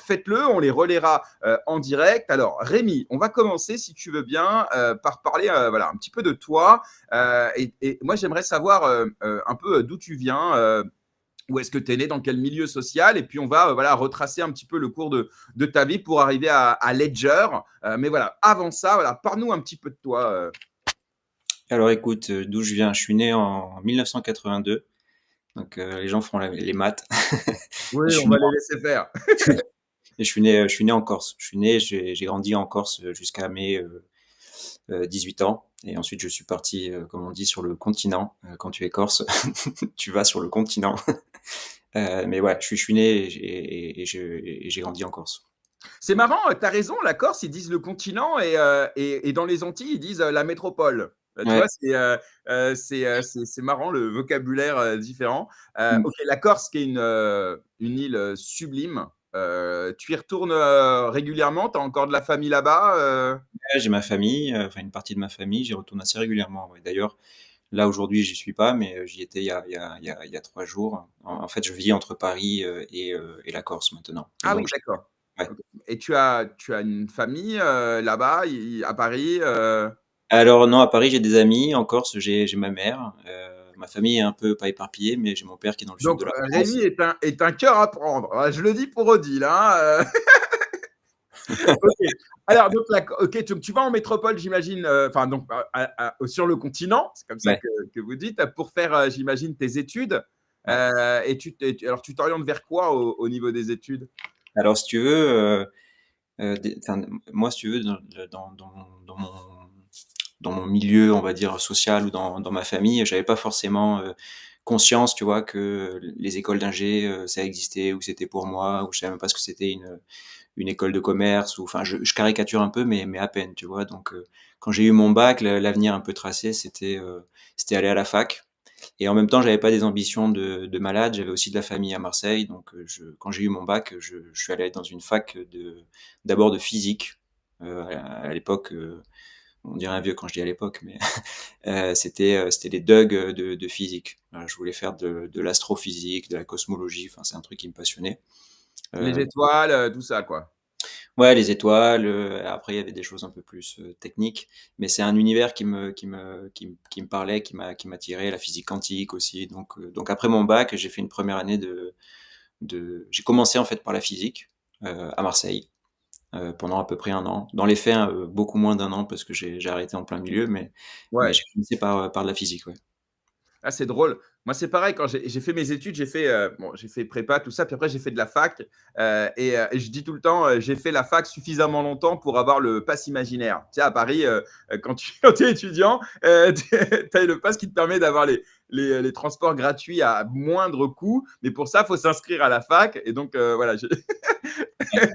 faites-le, on les relaiera en direct. Alors, Rémi, on va commencer, si tu veux bien, par parler voilà, un petit peu de toi. Et moi, j'aimerais savoir un peu d'où tu viens. Où est-ce que tu es né, dans quel milieu social, et puis on va voilà, retracer un petit peu le cours de ta vie pour arriver à Ledger. Mais voilà, avant ça, voilà, parle-nous un petit peu de toi. Alors écoute, d'où je viens, je suis né en 1982, donc les gens font les maths. Oui, Je on suis né, va les laisser faire. et je suis né en Corse. J'ai grandi en Corse jusqu'à mes 18 ans. Et ensuite, je suis parti, comme on dit, sur le continent. Quand tu es corse, tu vas sur le continent. Mais ouais, je suis né et j'ai grandi en Corse. C'est marrant, tu as raison, la Corse, ils disent le continent, et dans les Antilles, ils disent la métropole. Tu vois, Ouais. c'est marrant le vocabulaire différent. Mm. Ok, la Corse, qui est une île sublime, tu y retournes régulièrement, tu as encore de la famille là-bas Ouais, j'ai ma famille, enfin une partie de ma famille, j'y retourne assez régulièrement. Ouais. D'ailleurs, là aujourd'hui, j'y suis pas, mais j'y étais il y a 3 jours. En fait, je vis entre Paris et la Corse maintenant. Et Ah donc, oui, d'accord. ouais. Ok. Et tu as une famille là-bas, à Paris Alors non, à Paris, j'ai des amis. En Corse, j'ai ma mère. Ma famille est un peu pas éparpillée, mais j'ai mon père qui est dans le sud Donc, de la Rémi France. est un cœur à prendre. Je le dis pour Odile. Hein. Ok. Alors, donc, ok, tu vas en métropole, j'imagine, enfin, donc, sur le continent, c'est comme ça Ouais. que vous dites, pour faire, j'imagine, tes études. Ouais. Alors, tu t'orientes vers quoi au niveau des études? Alors, si tu veux, enfin, moi, si tu veux, dans mon milieu, on va dire social ou dans ma famille, j'avais pas forcément conscience, tu vois, que les écoles d'ingé, ça existait ou c'était pour moi, ou je savais même pas ce que c'était une école de commerce, ou enfin, je caricature un peu, mais à peine, tu vois. Donc, quand j'ai eu mon bac, l'avenir un peu tracé, c'était aller à la fac. Et en même temps, j'avais pas des ambitions de malade, j'avais aussi de la famille à Marseille. Donc, quand j'ai eu mon bac, je suis allé dans une fac d'abord de physique. À l'époque, on dirait un vieux quand je dis à l'époque, mais c'était les DUG de physique. Voilà, je voulais faire de l'astrophysique, de la cosmologie. Enfin, c'est un truc qui me passionnait. Les Euh, étoiles, tout ça, quoi. Ouais, les étoiles. Après, il y avait des choses un peu plus techniques, mais c'est un univers qui me parlait, qui m'attirait, la physique quantique aussi. Donc après mon bac, j'ai fait une première année j'ai commencé en fait par la physique à Marseille pendant à peu près un an. Dans les faits, beaucoup moins d'un an parce que j'ai arrêté en plein milieu, mais Ouais. j'ai commencé par de la physique, ouais. Ah, c'est drôle. Moi, c'est pareil, quand j'ai fait mes études, j'ai fait prépa, tout ça, puis après, j'ai fait de la fac. Et je dis tout le temps, j'ai fait la fac suffisamment longtemps pour avoir le pass imaginaire. Tu sais, à Paris, quand tu quand es étudiant, tu as le pass qui te permet d'avoir les transports gratuits à moindre coût. Mais pour ça, il faut s'inscrire à la fac. Et donc, voilà, Ouais,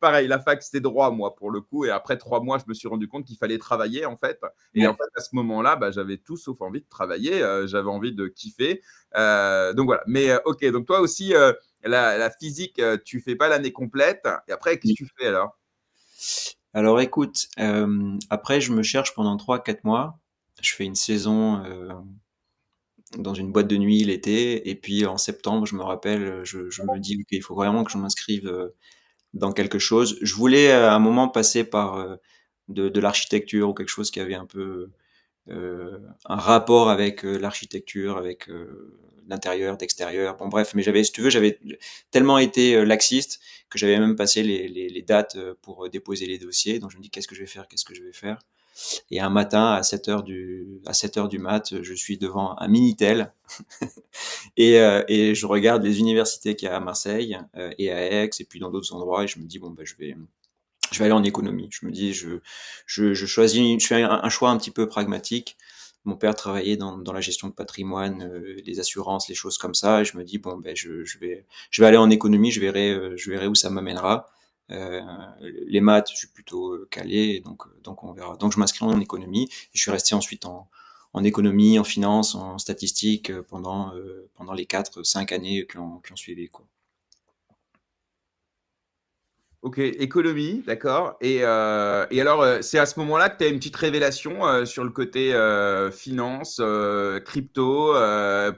pareil, la fac, c'était droit, moi, pour le coup. Et après 3 mois, je me suis rendu compte qu'il fallait travailler, en fait. Et en ouais. fait, à ce moment-là, bah, j'avais tout sauf envie de travailler. J'avais envie de kiffer. Donc voilà. Mais ok, donc toi aussi, la physique, tu fais pas l'année complète. Et après, qu'est-ce que tu fais alors? Alors écoute, après je me cherche pendant 3 4 mois. Je fais une saison dans une boîte de nuit l'été, et puis en septembre, je me rappelle, je me dis ok, il faut vraiment que je m'inscrive dans quelque chose. Je voulais à un moment passer par de l'architecture ou quelque chose qui avait un peu un rapport avec l'architecture, avec l'intérieur, d'extérieur. Bon bref, mais si tu veux, j'avais tellement été laxiste que j'avais même passé les dates pour déposer les dossiers. Donc je me dis qu'est-ce que je vais faire, qu'est-ce que je vais faire. Et un matin à 7 heures du mat, je suis devant un Minitel et je regarde les universités qu'il y a à Marseille et à Aix et puis dans d'autres endroits, et je me dis bon ben je vais aller en économie. Je me dis, je choisis, je fais un choix un petit peu pragmatique. Mon père travaillait dans la gestion de patrimoine, les assurances, les choses comme ça. Et je me dis, bon, ben, je vais aller en économie, je verrai où ça m'amènera. Euh, les maths, je suis plutôt calé, et donc on verra. Donc je m'inscris en économie, et je suis resté ensuite en économie, en finance, en statistique pendant les 4 5 années qui ont suivi, quoi. Ok, économie, d'accord. Et alors, c'est à ce moment-là que tu as une petite révélation sur le côté finance, crypto,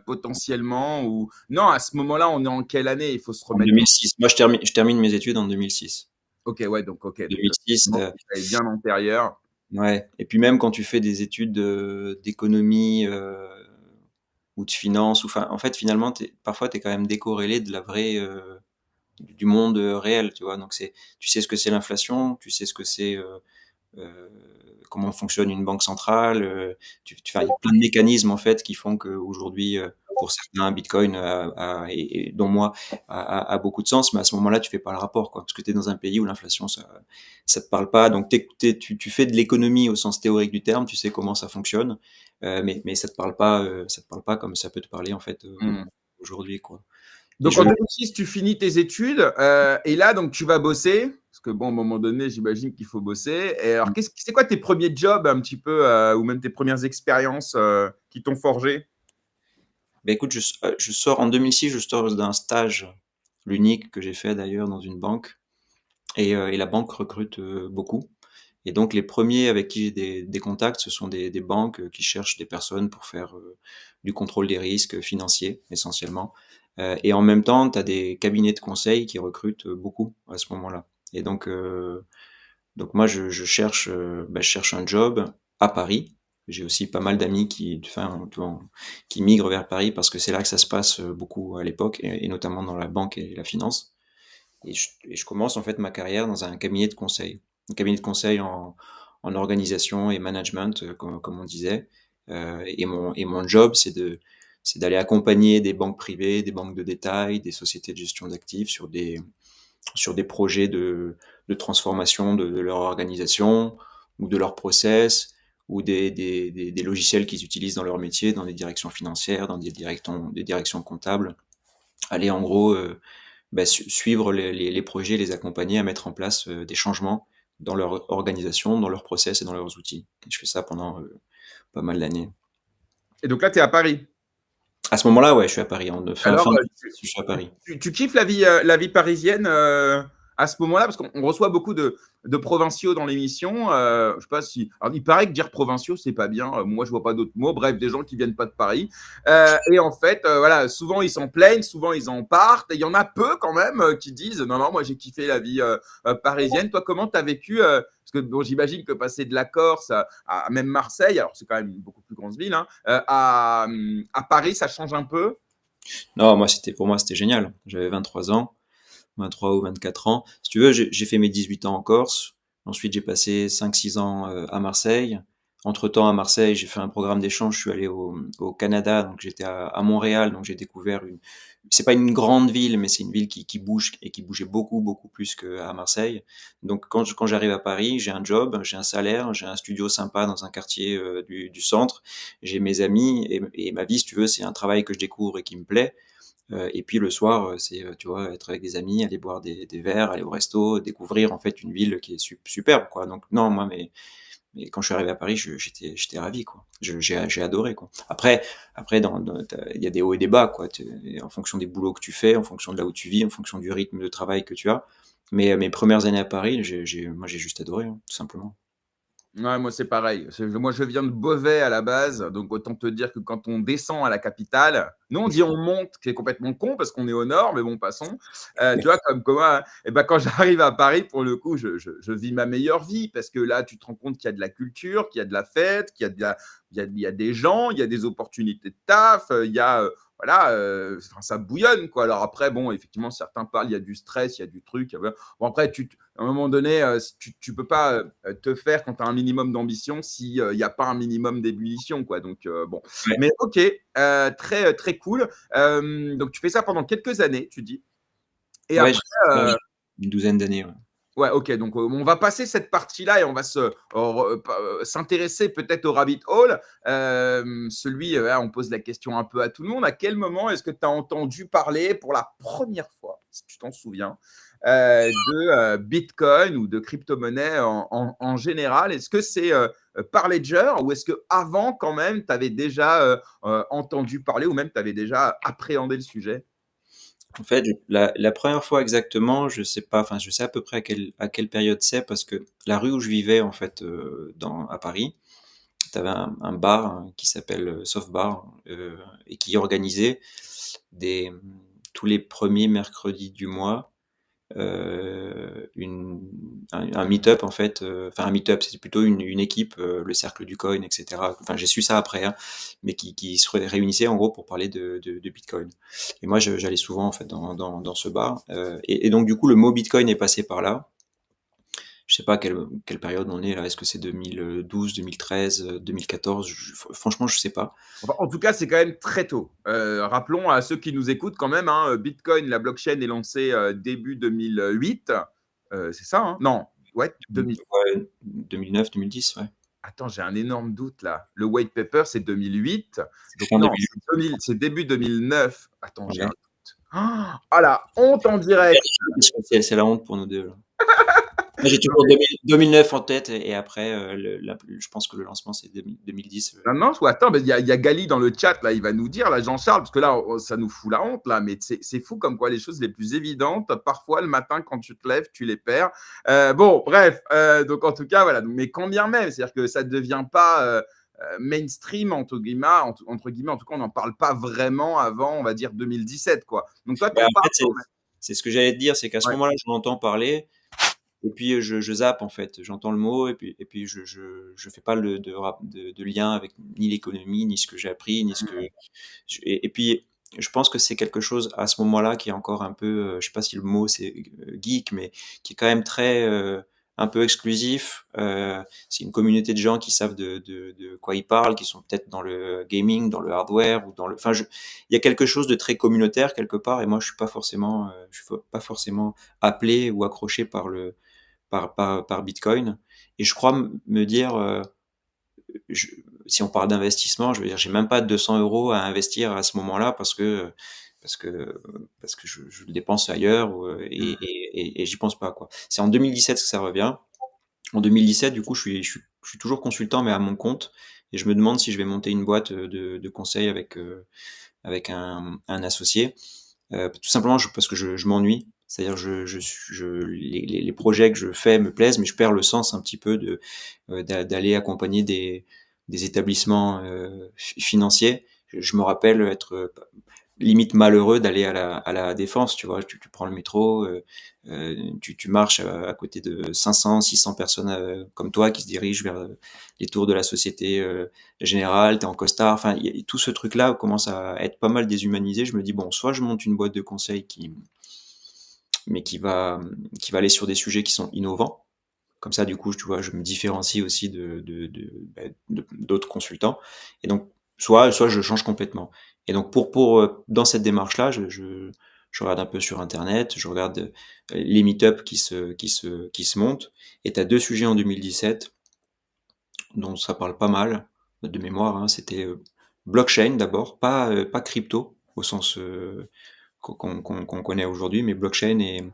potentiellement ou... Non, à ce moment-là, on est en quelle année? Il faut se En remettre dans... 2006. Moi, je termine mes études en 2006. Ok, ouais, donc 2006, effectivement, ça est bien antérieur. ouais. Et puis même quand tu fais des études d'économie ou de finance, ou enfin, en fait, finalement, parfois, tu es quand même décorrélé de la vraie du monde réel, tu vois. Donc tu sais ce que c'est l'inflation, tu sais ce que c'est euh, comment fonctionne une banque centrale. Enfin, il y a plein de mécanismes en fait qui font qu'aujourd'hui, pour certains, Bitcoin et dont moi a beaucoup de sens, mais à ce moment-là, tu fais pas le rapport, quoi, parce que tu es dans un pays où l'inflation ça te parle pas. Donc tu fais de l'économie au sens théorique du terme, tu sais comment ça fonctionne, mais ça te parle pas comme ça peut te parler en fait Hmm. aujourd'hui, quoi. Et Donc je en 2006, tu finis tes études et là, donc tu vas bosser. Parce que bon, à un moment donné, j'imagine qu'il faut bosser. Et alors, c'est quoi tes premiers jobs un petit peu ou même tes premières expériences qui t'ont forgé? Ben écoute, je sors en 2006, je sors d'un stage, l'unique que j'ai fait d'ailleurs dans une banque, et la banque recrute beaucoup. Et donc les premiers avec qui j'ai des contacts, ce sont des banques qui cherchent des personnes pour faire du contrôle des risques financiers essentiellement. Et en même temps, tu as des cabinets de conseil qui recrutent beaucoup à ce moment-là. Et donc moi, je cherche un job à Paris. J'ai aussi pas mal d'amis qui migrent vers Paris parce que c'est là que ça se passe beaucoup à l'époque, et notamment dans la banque et la finance. Et je commence en fait ma carrière dans un cabinet de conseil. Un cabinet de conseil en organisation et management, comme on disait. Et mon job, c'est d'aller accompagner des banques privées, des banques de détail, des sociétés de gestion d'actifs sur des projets de transformation de leur organisation ou de leur process, ou des logiciels qu'ils utilisent dans leur métier, dans des directions financières, dans des directions comptables. Aller en gros suivre les projets, les accompagner à mettre en place des changements dans leur organisation, dans leur process et dans leurs outils. Et je fais ça pendant pas mal d'années. Et donc là, tu es à Paris. À ce moment-là, ouais, je suis à Paris. En fin, Alors, fin 2006, je suis à Paris. tu kiffes la vie parisienne à ce moment-là? Parce qu'on reçoit beaucoup de provinciaux dans l'émission. Je sais pas si. Alors, il paraît que dire provinciaux, c'est pas bien. Moi, je vois pas d'autres mots. Bref, des gens qui viennent pas de Paris. Et en fait, voilà, souvent ils s'en plaignent, souvent ils en partent. Et il y en a peu quand même qui disent non, non, moi j'ai kiffé la vie parisienne. Toi, comment tu as vécu parce que bon, j'imagine que passer de la Corse à même Marseille, alors c'est quand même une beaucoup plus grande ville, hein, à Paris, ça change un peu. Non, pour moi, c'était génial. J'avais 23 ans, 23 ou 24 ans. Si tu veux, j'ai fait mes 18 ans en Corse. Ensuite, j'ai passé 5-6 ans à Marseille. Entre-temps, à Marseille, j'ai fait un programme d'échange. Je suis allé au Canada, donc j'étais à Montréal, donc j'ai découvert c'est pas une grande ville, mais c'est une ville qui bouge et qui bougeait beaucoup, beaucoup plus qu'à Marseille. Donc, quand j'arrive à Paris, j'ai un job, j'ai un salaire, j'ai un studio sympa dans un quartier du centre, j'ai mes amis, et ma vie, si tu veux, c'est un travail que je découvre et qui me plaît. Et puis le soir, c'est, tu vois, être avec des amis, aller boire des verres, aller au resto, découvrir en fait une ville qui est superbe, quoi. Donc non, moi, mais quand je suis arrivé à Paris, j'étais ravi, quoi. J'ai adoré, quoi. Après, il y a des hauts et des bas, quoi. En fonction des boulots que tu fais, en fonction de là où tu vis, en fonction du rythme de travail que tu as. Mais mes premières années à Paris, moi, j'ai juste adoré, hein, tout simplement. Ouais, moi, c'est pareil. Moi, je viens de Beauvais à la base, donc autant te dire que quand on descend à la capitale, nous, on dit on monte, qui est complètement con parce qu'on est au nord, mais bon, passons. Tu vois, comme quoi, et ben, quand j'arrive à Paris, pour le coup, je vis ma meilleure vie parce que là, tu te rends compte qu'il y a de la culture, qu'il y a de la fête, qu'il y a, il y a des gens, il y a des opportunités de taf, il y a. Voilà, enfin, ça bouillonne, quoi. Alors après, bon, effectivement, certains parlent, il y a du stress, il y a du truc. Bon, après, à un moment donné, tu peux pas te faire quand tu as un minimum d'ambition s'il n'y a pas un minimum d'ébullition, quoi. Donc, bon. Ouais. Mais ok, très, très cool. Donc, tu fais ça pendant quelques années, tu dis. Et Ouais, j'ai après, fait ça euh, une douzaine d'années, ouais. ouais, ok. Donc, on va passer cette partie-là et on va s'intéresser peut-être au rabbit hole. On pose la question un peu à tout le monde. À quel moment est-ce que tu as entendu parler pour la première fois, si tu t'en souviens, de Bitcoin ou de crypto-monnaie en général? Est-ce que c'est par Ledger ou est-ce que avant quand même, tu avais déjà entendu parler ou même tu avais déjà appréhendé le sujet? En fait, la première fois exactement, je sais pas, enfin, je sais à peu près à quelle période c'est parce que la rue où je vivais, en fait, à Paris, tu avais un bar hein, qui s'appelle Soft Bar et qui organisait des, tous les premiers mercredis du mois un meet-up en fait, enfin un meet-up, c'était plutôt une équipe, le cercle du coin, etc. Enfin, j'ai su ça après, hein, mais qui se réunissait en gros pour parler de Bitcoin. Et moi, j'allais souvent en fait dans ce bar, et donc du coup, le mot Bitcoin est passé par là. Je sais pas quelle période on est là. Est-ce que c'est 2012, 2013, 2014? Franchement, je sais pas. Enfin, en tout cas, c'est quand même très tôt. Rappelons à ceux qui nous écoutent quand même, hein, Bitcoin, la blockchain est lancée début 2008. C'est ça, hein? Non, ouais, 2000. Ouais, 2009, 2010, ouais. Attends, j'ai un énorme doute là. Le white paper, c'est 2008. C'est Donc fin non, 2008. c'est début 2009. Attends, j'ai un Ouais. doute. Ah, la honte en direct. Parce que c'est la honte pour nous deux là. Moi, j'ai toujours 2009 en tête et après, je pense que le lancement c'est 2010. Non, non, attends, il y a Gali dans le chat, là, il va nous dire, là, Jean-Charles, parce que là, ça nous fout la honte, là, mais c'est fou comme quoi les choses les plus évidentes, parfois, le matin, quand tu te lèves, tu les perds. Bon, bref, donc en tout cas, voilà, mais quand bien même, c'est-à-dire que ça ne devient pas mainstream, entre guillemets, entre guillemets, en tout cas, on n'en parle pas vraiment avant, on va dire, 2017, quoi. Donc toi, Bah, t'en en parles fait, quand même. c'est ce que j'allais te dire, c'est qu'à ce Ouais. moment-là, je l'entends parler et puis je zappe en fait. J'entends le mot et puis je fais pas de lien avec ni l'économie, ni ce que j'ai appris, ni ce que et puis je pense que c'est quelque chose à ce moment-là qui est encore un peu, je sais pas si le mot c'est geek, mais qui est quand même très un peu exclusif. C'est une communauté de gens qui savent de quoi ils parlent, qui sont peut-être dans le gaming, dans le hardware ou dans le. Enfin, il y a quelque chose de très communautaire quelque part, et moi je suis pas forcément appelé ou accroché par Bitcoin. Et je crois me dire je, si on parle d'investissement, je veux dire, j'ai même pas 200 euros à investir à ce moment-là parce que parce que je le dépense ailleurs et j'y pense pas quoi. C'est en 2017 que ça revient. En 2017, du coup, je suis toujours consultant mais à mon compte et je me demande si je vais monter une boîte de conseil avec un associé. Tout simplement parce que je m'ennuie. C'est-à-dire les projets que je fais me plaisent, mais je perds le sens un petit peu d'aller accompagner des établissements financiers. Je me rappelle être limite malheureux d'aller à la Défense, tu vois. Tu prends le métro, tu marches à côté de 500, 600 personnes comme toi qui se dirigent vers les tours de la Société Générale, t'es en costard. Enfin, tout ce truc-là commence à être pas mal déshumanisé. Je me dis, bon, soit je monte une boîte de conseil mais qui va aller sur des sujets qui sont innovants. Comme ça, du coup, tu vois, je me différencie aussi d'autres consultants. Et donc, soit je change complètement. Et donc, dans cette démarche-là, je regarde un peu sur Internet, je regarde les meet-up qui se montent. Et tu as deux sujets en 2017 dont ça parle pas mal de mémoire. Hein. C'était blockchain d'abord, pas crypto au sens qu'on connaît aujourd'hui, mais blockchain et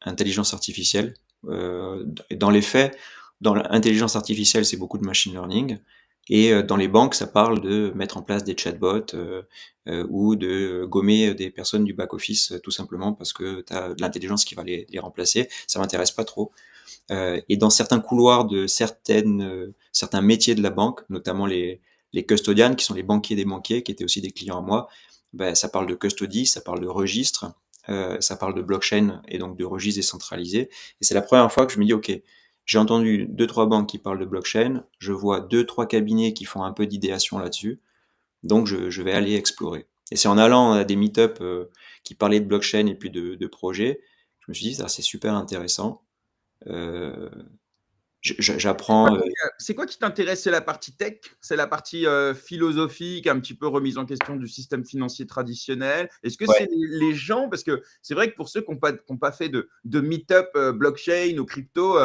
intelligence artificielle. Dans les faits, dans l'intelligence artificielle, c'est beaucoup de machine learning. Et dans les banques, ça parle de mettre en place des chatbots ou de gommer des personnes du back-office tout simplement parce que tu as de l'intelligence qui va les remplacer. Ça m'intéresse pas trop. Et dans certains couloirs de certains métiers de la banque, notamment les custodians, qui sont les banquiers des banquiers, qui étaient aussi des clients à moi, ben, ça parle de custody, ça parle de registre, ça parle de blockchain et donc de registre décentralisé. Et c'est la première fois que je me dis, OK, j'ai entendu deux, trois banques qui parlent de blockchain, je vois deux, trois cabinets qui font un peu d'idéation là-dessus, donc je vais aller explorer. Et c'est en allant à des meet-up qui parlaient de blockchain et puis de projets, je me suis dit, ça c'est super intéressant. Euh, J'apprends. C'est quoi qui t'intéresse? C'est la partie tech? C'est la partie philosophique, un petit peu remise en question du système financier traditionnel? Est-ce que Ouais. c'est les gens? Parce que c'est vrai que pour ceux qui n'ont pas fait de meet-up blockchain ou crypto,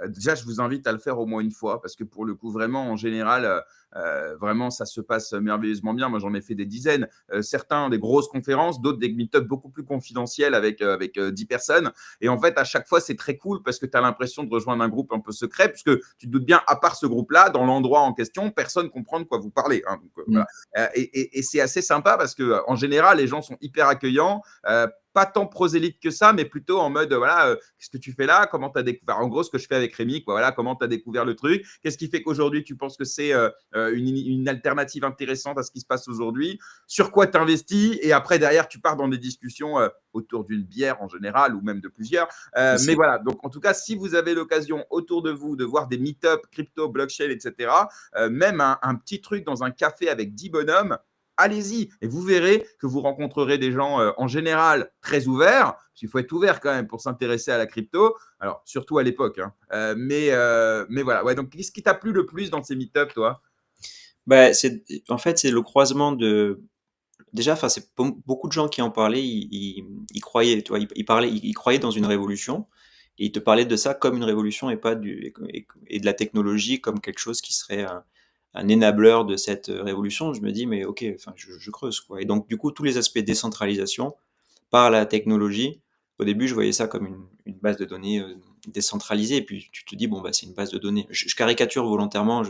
déjà, je vous invite à le faire au moins une fois parce que pour le coup, vraiment, en général, vraiment, ça se passe merveilleusement bien. Moi, j'en ai fait des dizaines. Certains des grosses conférences, d'autres des meet-up beaucoup plus confidentiels avec 10 personnes. Et en fait, à chaque fois, c'est très cool parce que tu as l'impression de rejoindre un groupe un peu secret, puisque tu te doutes bien, à part ce groupe-là, dans l'endroit en question, personne ne comprend de quoi vous parlez. Hein. Donc, Mm. voilà. Et c'est assez sympa parce que en général, les gens sont hyper accueillants. pas tant prosélyte que ça, mais plutôt en mode, voilà, qu'est-ce que tu fais là? Comment tu as découvert? En gros, ce que je fais avec Rémi, quoi, voilà, comment tu as découvert le truc? Qu'est-ce qui fait qu'aujourd'hui, tu penses que c'est une alternative intéressante à ce qui se passe aujourd'hui? Sur quoi tu investis? Et après, derrière, tu pars dans des discussions autour d'une bière en général, ou même de plusieurs. Mais voilà, donc en tout cas, si vous avez l'occasion autour de vous de voir des meet-up crypto, blockchain, etc., même un petit truc dans un café avec 10 bonhommes, allez-y et vous verrez que vous rencontrerez des gens en général très ouverts, parce qu'il faut être ouvert quand même pour s'intéresser à la crypto, alors surtout à l'époque. Hein. Mais voilà, ouais, donc qu'est-ce qui t'a plu le plus dans ces meet-ups, toi? Bah, en fait, c'est le croisement de. Déjà, enfin, c'est beaucoup de gens qui en parlaient, ils croyaient, tu vois, ils croyaient dans une révolution, et ils te parlaient de ça comme une révolution et pas et de la technologie comme quelque chose qui serait un énableur de cette révolution. Je me dis, mais ok, enfin, je creuse, quoi. Et donc, du coup, tous les aspects décentralisation par la technologie, au début, je voyais ça comme une base de données décentralisée, et puis tu te dis, bon, bah, c'est une base de données. Je caricature volontairement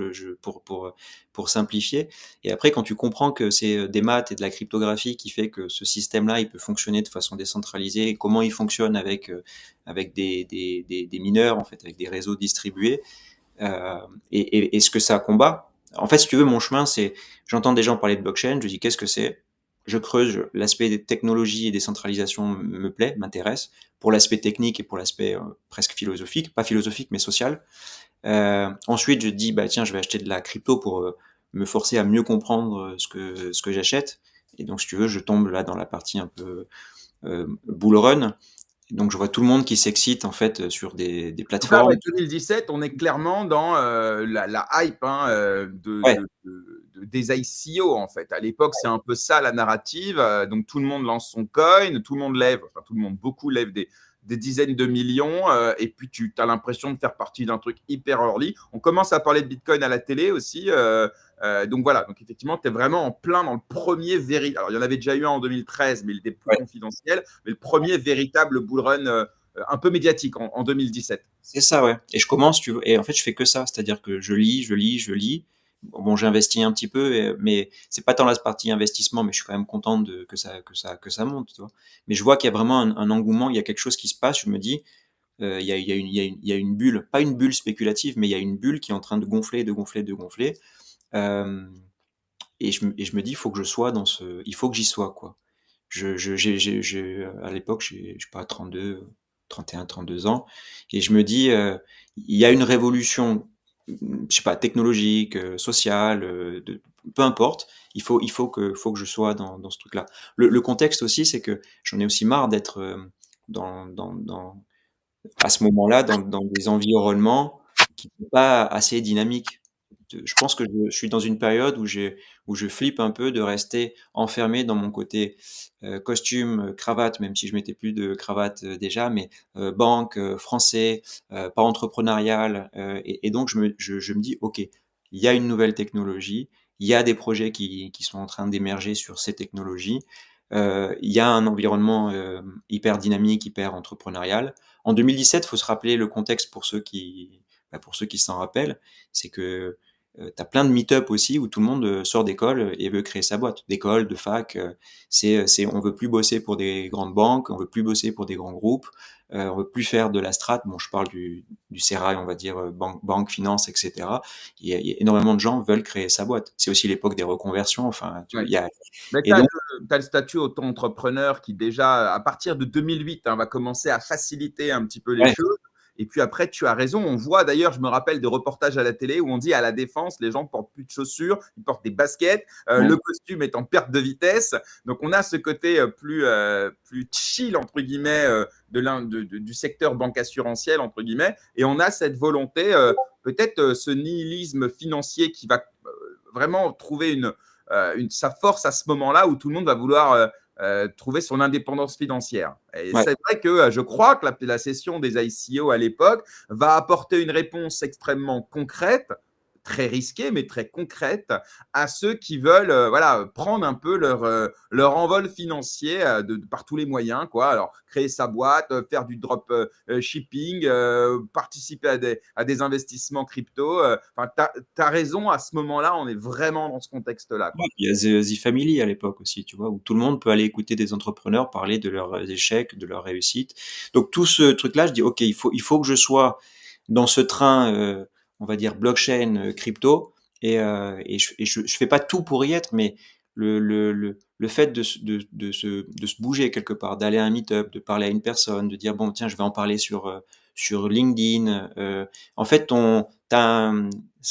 pour simplifier. Et après, quand tu comprends que c'est des maths et de la cryptographie qui fait que ce système-là, il peut fonctionner de façon décentralisée, et comment il fonctionne avec des mineurs, en fait, avec des réseaux distribués, et ce que ça combat. En fait, si tu veux, mon chemin, c'est, j'entends des gens parler de blockchain, je dis, qu'est-ce que c'est? Je creuse, l'aspect des technologies et décentralisation me plaît, m'intéresse, pour l'aspect technique et pour l'aspect presque philosophique, pas philosophique, mais social. Ensuite, je dis, bah tiens, je vais acheter de la crypto pour me forcer à mieux comprendre ce que j'achète. Et donc, si tu veux, je tombe là dans la partie un peu bull run. Donc, je vois tout le monde qui s'excite en fait sur des Donc là, plateformes. ouais, 2017, on est clairement dans la hype hein, Ouais, des ICO, en fait. À l'époque, c'est un peu ça la narrative. Donc, tout le monde lance son coin, tout le monde lève, enfin, tout le monde, beaucoup lèvent des dizaines de millions. Et puis, tu as l'impression de faire partie d'un truc hyper early. On commence à parler de Bitcoin à la télé aussi. Donc, voilà. Donc, effectivement, tu es vraiment en plein dans le premier véritable. Alors, il y en avait déjà eu un en 2013, mais il était plus ouais. confidentiel. Mais le premier véritable bull run un peu médiatique en 2017. C'est ça, ouais. Et je commence, tu vois, et en fait, je fais que ça, c'est-à-dire que je lis, je lis, je lis. Bon, j'investis un petit peu, mais c'est pas tant la partie investissement, mais je suis quand même content que ça monte, tu vois. Mais je vois qu'il y a vraiment un engouement, il y a quelque chose qui se passe. Je me dis, il y a une bulle, pas une bulle spéculative, mais il y a une bulle qui est en train de gonfler, de gonfler, de gonfler. Euh, et je me dis, il faut que j'y sois, quoi. À l'époque, je sais pas, 32, 31, 32 ans, et je me dis, il y a une révolution, je sais pas, technologique, sociale, peu importe. Il faut que je sois dans ce truc-là. Le contexte aussi, c'est que j'en ai aussi marre d'être à ce moment-là dans des environnements qui sont pas assez dynamiques. Je pense que je suis dans une période où je flippe un peu de rester enfermé dans mon côté costume, cravate, même si je mettais plus de cravate déjà, mais banque, français, pas entrepreneurial. Et donc je me dis, ok, il y a une nouvelle technologie, il y a des projets qui sont en train d'émerger sur ces technologies, il y a un environnement hyper dynamique, hyper entrepreneurial. En 2017, il faut se rappeler le contexte pour ceux qui s'en rappellent, c'est que tu as plein de meet-up aussi où tout le monde sort d'école et veut créer sa boîte, d'école, de fac. On veut plus bosser pour des grandes banques, on veut plus bosser pour des grands groupes, on veut plus faire de la strat. Bon, je parle du sérail, on va dire banque, finance, etc. Il y a énormément de gens veulent créer sa boîte. C'est aussi l'époque des reconversions. Enfin, Ouais. il y a Mais tu et as, donc le statut auto-entrepreneur qui déjà, à partir de 2008, hein, va commencer à faciliter un petit peu les ouais, choses. Et puis après, tu as raison. On voit d'ailleurs, je me rappelle de reportages à la télé où on dit à la défense, les gens portent plus de chaussures, ils portent des baskets, ouais, le costume est en perte de vitesse. Donc on a ce côté plus chill, entre guillemets, du secteur banque assurantiel, entre guillemets. Et on a cette volonté, peut-être ce nihilisme financier qui va vraiment trouver sa force à ce moment-là où tout le monde va vouloir trouver son indépendance financière. Et ouais. c'est vrai que je crois que la session des ICO à l'époque va apporter une réponse extrêmement concrète, très risquées, mais très concrètes à ceux qui veulent voilà, prendre un peu leur envol financier par tous les moyens, quoi. Alors, créer sa boîte, faire du drop shipping, participer à des investissements crypto. Enfin, tu as raison, à ce moment-là, on est vraiment dans ce contexte-là, Ouais, quoi. il y a The Family à l'époque aussi, tu vois, où tout le monde peut aller écouter des entrepreneurs parler de leurs échecs, de leurs réussites. Donc tout ce truc-là, je dis, OK, il faut que je sois dans ce train, on va dire blockchain, crypto, et je fais pas tout pour y être, mais le fait de se bouger quelque part, d'aller à un meet-up, de parler à une personne, de dire, bon, tiens, je vais en parler sur LinkedIn. En fait,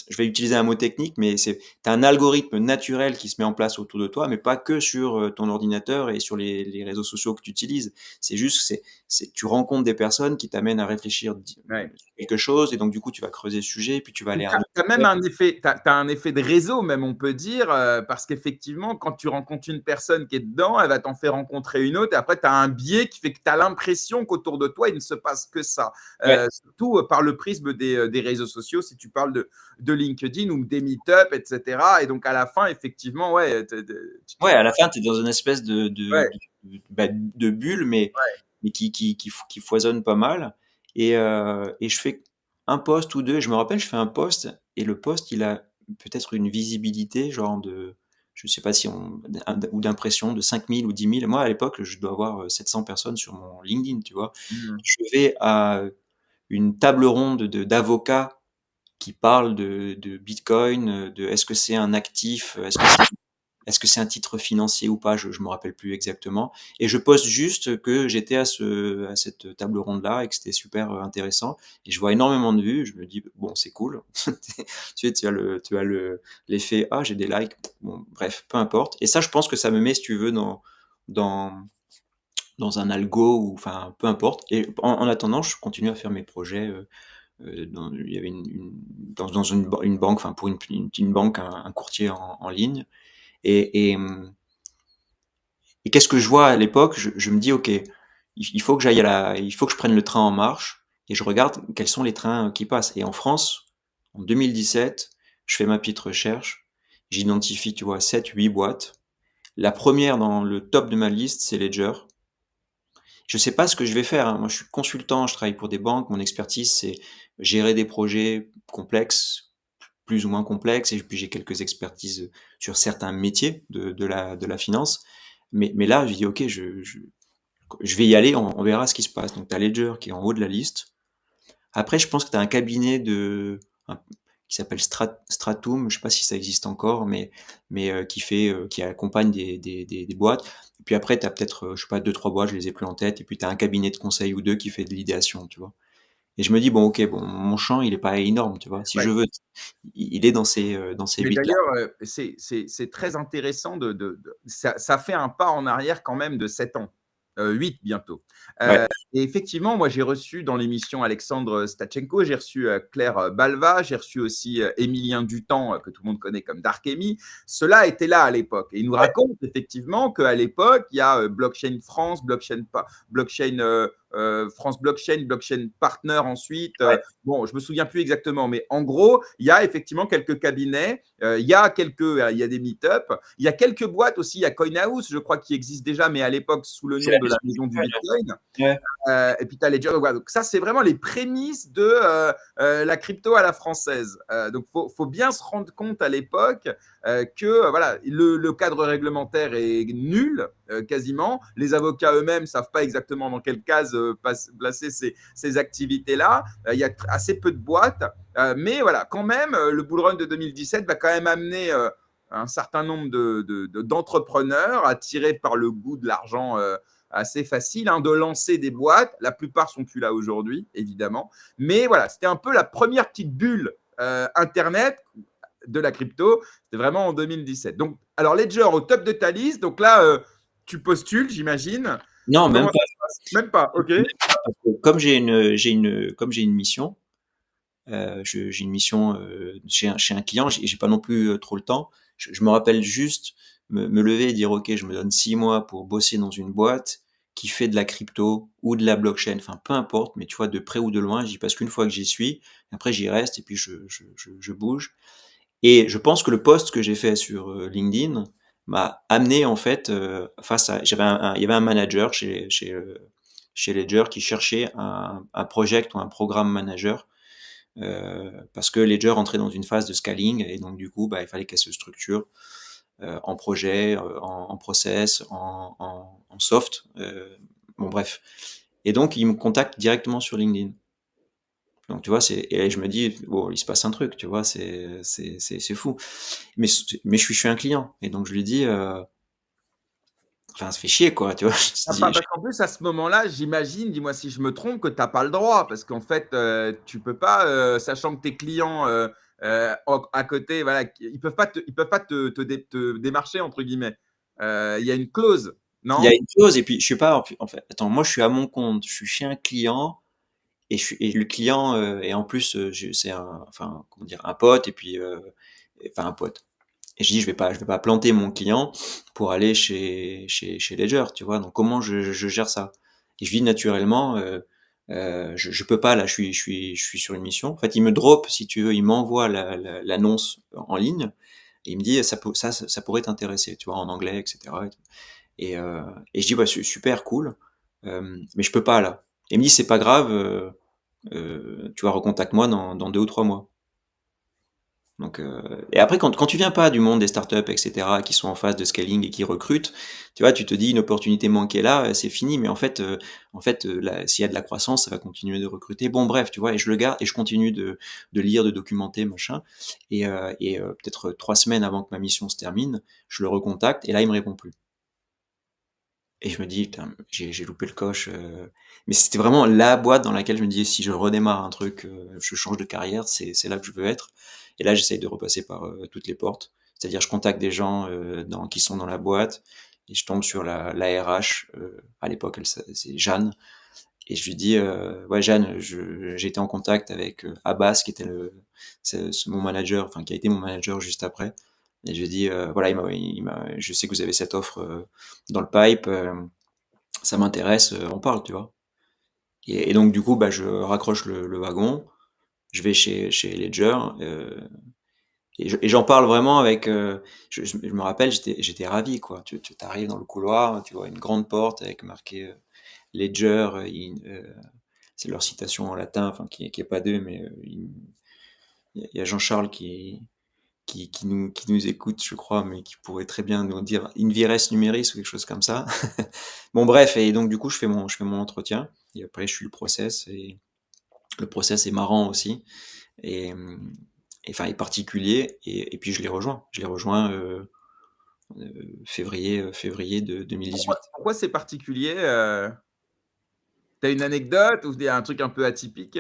je vais utiliser un mot technique, mais tu as un algorithme naturel qui se met en place autour de toi, mais pas que sur ton ordinateur et sur les réseaux sociaux que tu utilises. C'est juste, tu rencontres des personnes qui t'amènent à réfléchir Ouais. sur quelque chose, et donc du coup, tu vas creuser le sujet, puis tu vas Tu aller à un as autre. même un effet, t'as un effet de réseau, même on peut dire, parce qu'effectivement, quand tu rencontres une personne qui est dedans, elle va t'en faire rencontrer une autre, et après, tu as un biais qui fait que tu as l'impression qu'autour de toi, il ne se passe que ça. Ouais, Surtout par le prisme des réseaux sociaux, si tu parles de LinkedIn ou des meet-up, etc. Et donc, à la fin, effectivement, ouais, ouais, à la fin, tu es dans une espèce ouais, de bulle, mais qui foisonne pas mal. Et je fais un post ou deux. Je me rappelle, je fais un post, et le post, il a peut-être une visibilité, genre je sais pas si ou d'impression de 5000 ou 10 000. Moi, à l'époque, je dois avoir 700 personnes sur mon LinkedIn, tu vois. mmh, Je vais à une table ronde d'avocats qui parlent de Bitcoin, de est-ce que c'est un actif, est-ce que c'est un titre financier ou pas, je me rappelle plus exactement. Et je poste juste que j'étais à cette table ronde-là et que c'était super intéressant. Et je vois énormément de vues. Je me dis, bon, c'est cool. Tu sais, l'effet, ah, j'ai des likes. Bon, bref, peu importe. Et ça, je pense que ça me met, si tu veux, dans, dans un algo, ou enfin, peu importe. Et en attendant, je continue à faire mes projets. Il y avait dans une banque, enfin, pour une banque, un courtier en ligne. Et qu'est-ce que je vois à l'époque? Je me dis, OK, il faut que il faut que je prenne le train en marche, et je regarde quels sont les trains qui passent. Et en France, en 2017, je fais ma petite recherche, j'identifie, tu vois, 7, 8 boîtes. La première dans le top de ma liste, c'est Ledger. Je sais pas ce que je vais faire, hein. Moi, je suis consultant, je travaille pour des banques. Mon expertise, c'est gérer des projets complexes, plus ou moins complexes, et puis j'ai quelques expertises sur certains métiers de la finance. Mais là, je dis, OK, je vais y aller, on verra ce qui se passe. Donc, tu as Ledger qui est en haut de la liste. Après, je pense que tu as un cabinet qui s'appelle Stratum, je sais pas si ça existe encore, mais qui accompagne des boîtes. Et puis après, tu as peut-être, je sais pas, deux, trois boîtes, je les ai plus en tête. Et puis tu as un cabinet de conseil ou deux qui fait de l'idéation, tu vois. Et je me dis, bon, OK, bon, mon champ, il est pas énorme, tu vois. Si je ouais. veux, il est dans ces Mais 8 là. d'ailleurs, c'est très intéressant ça fait un pas en arrière quand même de 7 ans, 8 bientôt. Ouais, Et effectivement, moi, j'ai reçu dans l'émission Alexandre Stachenko, j'ai reçu, Claire, Balva, j'ai reçu aussi, Émilien Dutemps, que tout le monde connaît comme Darkemy. Ceux-là étaient là à l'époque et ils nous racontent effectivement qu'à l'époque, il y a, Blockchain France, Blockchain, France Blockchain, Blockchain Partner ensuite, ouais, bon, je me souviens plus exactement, mais en gros, il y a effectivement quelques cabinets, il y a il y a des meet-up, il y a quelques boîtes aussi, il y a Coinhouse, je crois, qui existe déjà, mais à l'époque sous le c'est nom la de la maison maison du Bitcoin. Bitcoin. Ouais. Et puis tu as Ledger. Donc, voilà. Donc ça, c'est vraiment les prémices de la crypto à la française. Donc faut bien se rendre compte à l'époque que voilà, le cadre réglementaire est nul quasiment. Les avocats eux-mêmes savent pas exactement dans quelle case placer ces activités-là. Il y a assez peu de boîtes. Mais voilà, quand même, le bull run de 2017 va quand même amener un certain nombre d'entrepreneurs attirés par le goût de l'argent assez facile hein, de lancer des boîtes. La plupart sont plus là aujourd'hui, évidemment. Mais voilà, c'était un peu la première petite bulle Internet de la crypto. C'était vraiment en 2017. Donc, alors Ledger au top de ta liste. Donc là, tu postules, j'imagine. Non, même Comment pas. ça se passe? Même pas, ok. Parce que comme j'ai une mission, j'ai une mission chez un client, j'ai pas non plus trop le temps. Je me rappelle juste me lever et dire, OK, je me donne 6 mois pour bosser dans une boîte, qui fait de la crypto ou de la blockchain, enfin peu importe, mais tu vois, de près ou de loin, j'y passe qu'une fois que j'y suis, après j'y reste et puis je bouge. Et je pense que le post que j'ai fait sur LinkedIn m'a amené en fait face à, il y avait un manager chez Ledger qui cherchait un project ou un programme manager parce que Ledger entrait dans une phase de scaling et donc du coup bah, il fallait qu'elle se structure en projet, en process, en soft, bon bref. Et donc il me contacte directement sur LinkedIn. Donc tu vois, et je me dis bon, il se passe un truc, tu vois, c'est fou. Mais je suis un client et donc je lui dis enfin ça fait chier quoi, tu vois. Je dis, Parce qu'en plus, à ce moment-là, j'imagine, dis-moi si je me trompe, que tu n'as pas le droit. Parce qu'en fait, tu peux pas, sachant que tes clients à côté, voilà, ils peuvent pas te démarcher, entre guillemets. Il y a une clause, il y a non? une chose et puis je suis pas en fait attends, moi je suis à mon compte, je suis chez un client et le client et en plus c'est un enfin comment dire un pote et puis enfin un pote. Et je dis je vais pas planter mon client pour aller chez Ledger, tu vois. Donc comment je gère ça? Et je dis naturellement je peux pas là, je suis sur une mission. En fait, il me drop si tu veux, il m'envoie l'annonce en ligne et il me dit ça pourrait t'intéresser, tu vois, en anglais, etc. Et, euh, et je dis, bah, super cool, mais je peux pas là. Et il me dit, c'est pas grave, tu vois, recontacte-moi dans 2 ou 3 mois. Donc, et après, quand tu viens pas du monde des startups, etc., qui sont en phase de scaling et qui recrutent, tu vois, tu te dis une opportunité manquée là, c'est fini. Mais s'il y a de la croissance, ça va continuer de recruter. Bon, bref, tu vois, et je le garde et je continue de lire, de documenter, machin. Peut-être 3 semaines avant que ma mission se termine, je le recontacte et là, il me répond plus. Et je me dis, putain, j'ai loupé le coche. Mais c'était vraiment la boîte dans laquelle je me disais, si je redémarre un truc, je change de carrière, c'est là que je veux être. Et là, j'essaye de repasser par toutes les portes. C'est-à-dire, je contacte des gens qui sont dans la boîte et je tombe sur la RH. À l'époque, c'est Jeanne. Et je lui dis, ouais, Jeanne, j'ai été en contact avec Abbas, qui était mon manager, enfin, qui a été mon manager juste après. Et je lui dis, voilà, je sais que vous avez cette offre dans le pipe, ça m'intéresse, on parle, tu vois. Et donc, du coup, bah, je raccroche le wagon, je vais chez Ledger, et j'en parle vraiment avec, je me rappelle, j'étais ravi, quoi. Tu arrives dans le couloir, tu vois une grande porte avec marqué Ledger, c'est leur citation en latin, enfin, qui est pas d'eux, mais il y a Jean-Charles qui nous écoute, je crois, mais qui pourrait très bien nous dire in vires numéris ou quelque chose comme ça. Bon, bref, et donc du coup, je fais mon entretien, et après, je suis le process, et le process est marrant aussi, et, enfin, est particulier, et puis je les rejoins. Je les rejoins février de 2018. Pourquoi c'est particulier? Tu as une anecdote ou il y a un truc un peu atypique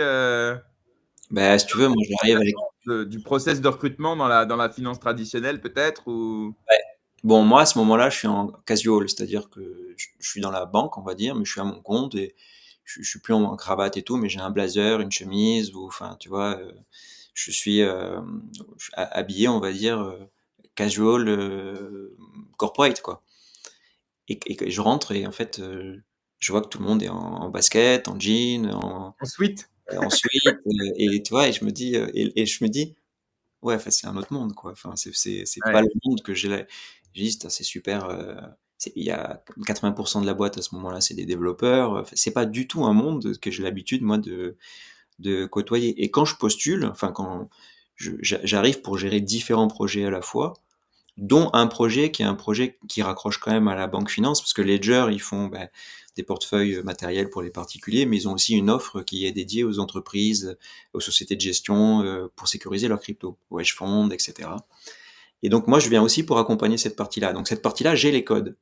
Bah, si tu veux, moi, j'arrive avec. du process de recrutement dans la finance traditionnelle, peut-être ou... Ouais. Bon, moi, à ce moment-là, je suis en casual, c'est-à-dire que je suis dans la banque, on va dire, mais je suis à mon compte et je suis plus en cravate et tout, mais j'ai un blazer, une chemise, ou enfin, tu vois, je suis habillé, on va dire, casual, corporate, quoi. Et que je rentre et en fait, je vois que tout le monde est en basket, en jean, Ensuite, en sweat, et tu vois, et je me dis, ouais, enfin, c'est un autre monde, quoi. Enfin, c'est pas ouais. le monde que j'ai là. J'ai dit: «C'est super», il y a 80% de la boîte à ce moment-là, c'est des développeurs, enfin, c'est pas du tout un monde que j'ai l'habitude, moi, de côtoyer. Et quand je postule, enfin, quand j'arrive pour gérer différents projets à la fois, dont un projet qui est un projet qui raccroche quand même à la banque finance, parce que Ledger, ils font bah, des portefeuilles matériels pour les particuliers, mais ils ont aussi une offre qui est dédiée aux entreprises, aux sociétés de gestion, pour sécuriser leurs cryptos, aux hedge funds, etc. Et donc moi, je viens aussi pour accompagner cette partie-là. Donc cette partie-là, j'ai les codes.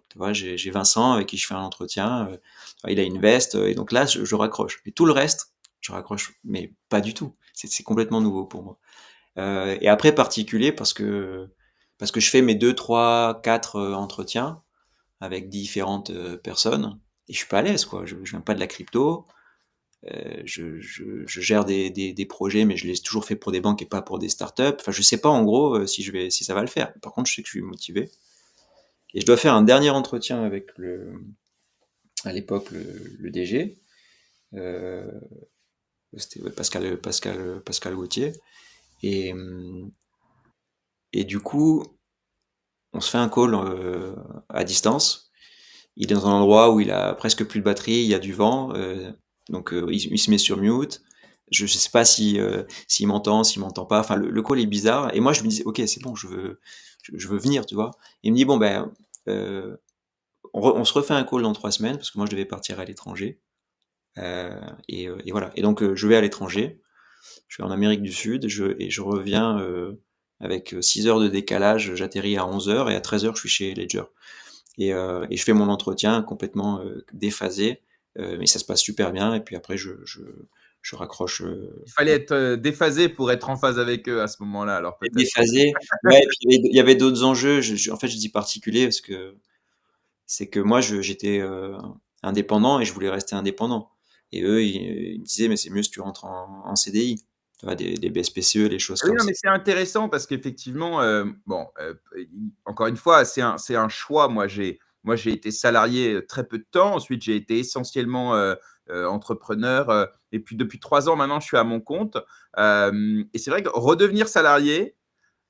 Tu vois, j'ai Vincent avec qui je fais un entretien, il a une veste, et donc là, je raccroche. Et tout le reste, je raccroche, mais pas du tout. C'est complètement nouveau pour moi. Et après particulier parce que je fais mes 2, 3, 4 entretiens avec différentes personnes et je suis pas à l'aise quoi. Je viens pas de la crypto. Je gère des projets, mais je les ai toujours fait pour des banques et pas pour des startups. Enfin, je sais pas en gros si ça va le faire. Par contre, je sais que je suis motivé. Et je dois faire un dernier entretien avec à l'époque le DG. Euh, C'était ouais, Pascal Gauthier. Et, hum, et du coup, on se fait un call à distance. Il est dans un endroit où il a presque plus de batterie, il y a du vent, donc il se met sur mute. Je sais pas si s'il m'entend, s'il m'entend pas. Enfin, le call est bizarre. Et moi, je me disais, ok, c'est bon, je veux venir, tu vois. Il me dit, bon ben, euh, on se refait un call dans 3 semaines parce que moi, je devais partir à l'étranger. Et voilà. Et donc, je vais à l'étranger. Je suis en Amérique du Sud et je reviens avec 6 heures de décalage. J'atterris à 11 heures et à 13 heures, je suis chez Ledger. Et je fais mon entretien complètement déphasé, mais ça se passe super bien. Et puis après, je raccroche. Il fallait être déphasé pour être en phase avec eux à ce moment-là, alors peut-être. Déphasé. Ouais, et puis il y avait d'autres enjeux. En fait, je dis particulier parce que c'est que moi, j'étais indépendant et je voulais rester indépendant. Et eux, ils me disaient, mais c'est mieux si tu rentres en CDI. Tu vois, des BSPCE, les choses Oui, comme non, ça. mais c'est intéressant parce qu'effectivement, bon, encore une fois, c'est un choix. Moi, j'ai été salarié très peu de temps. Ensuite, j'ai été essentiellement entrepreneur. Et puis, depuis 3 ans maintenant, je suis à mon compte. Et c'est vrai que redevenir salarié,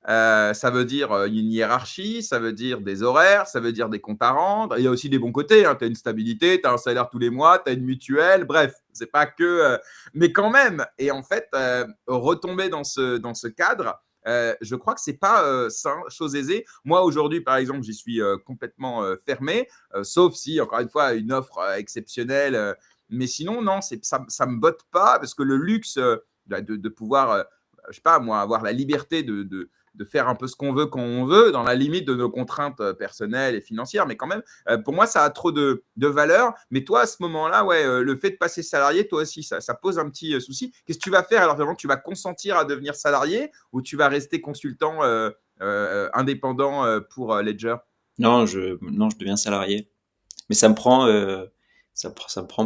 ça veut dire une hiérarchie, ça veut dire des horaires, ça veut dire des comptes à rendre. Il y a aussi des bons côtés, hein. Tu as une stabilité, tu as un salaire tous les mois, tu as une mutuelle, bref, c'est pas que. Mais quand même, et en fait, retomber dans ce cadre, je crois que c'est pas chose aisée. Moi, aujourd'hui, par exemple, j'y suis complètement fermé, sauf si, encore une fois, une offre exceptionnelle. Mais sinon, non, ça me botte pas parce que le luxe de pouvoir, je sais pas, moi, avoir la liberté de faire un peu ce qu'on veut quand on veut, dans la limite de nos contraintes personnelles et financières. Mais quand même, pour moi, ça a trop de valeur. Mais toi, à ce moment-là, ouais, le fait de passer salarié, toi aussi, ça pose un petit souci. Qu'est-ce que tu vas faire alors? Vraiment, tu vas consentir à devenir salarié ou tu vas rester consultant indépendant pour Ledger? Non, non, je deviens salarié. Mais ça me prend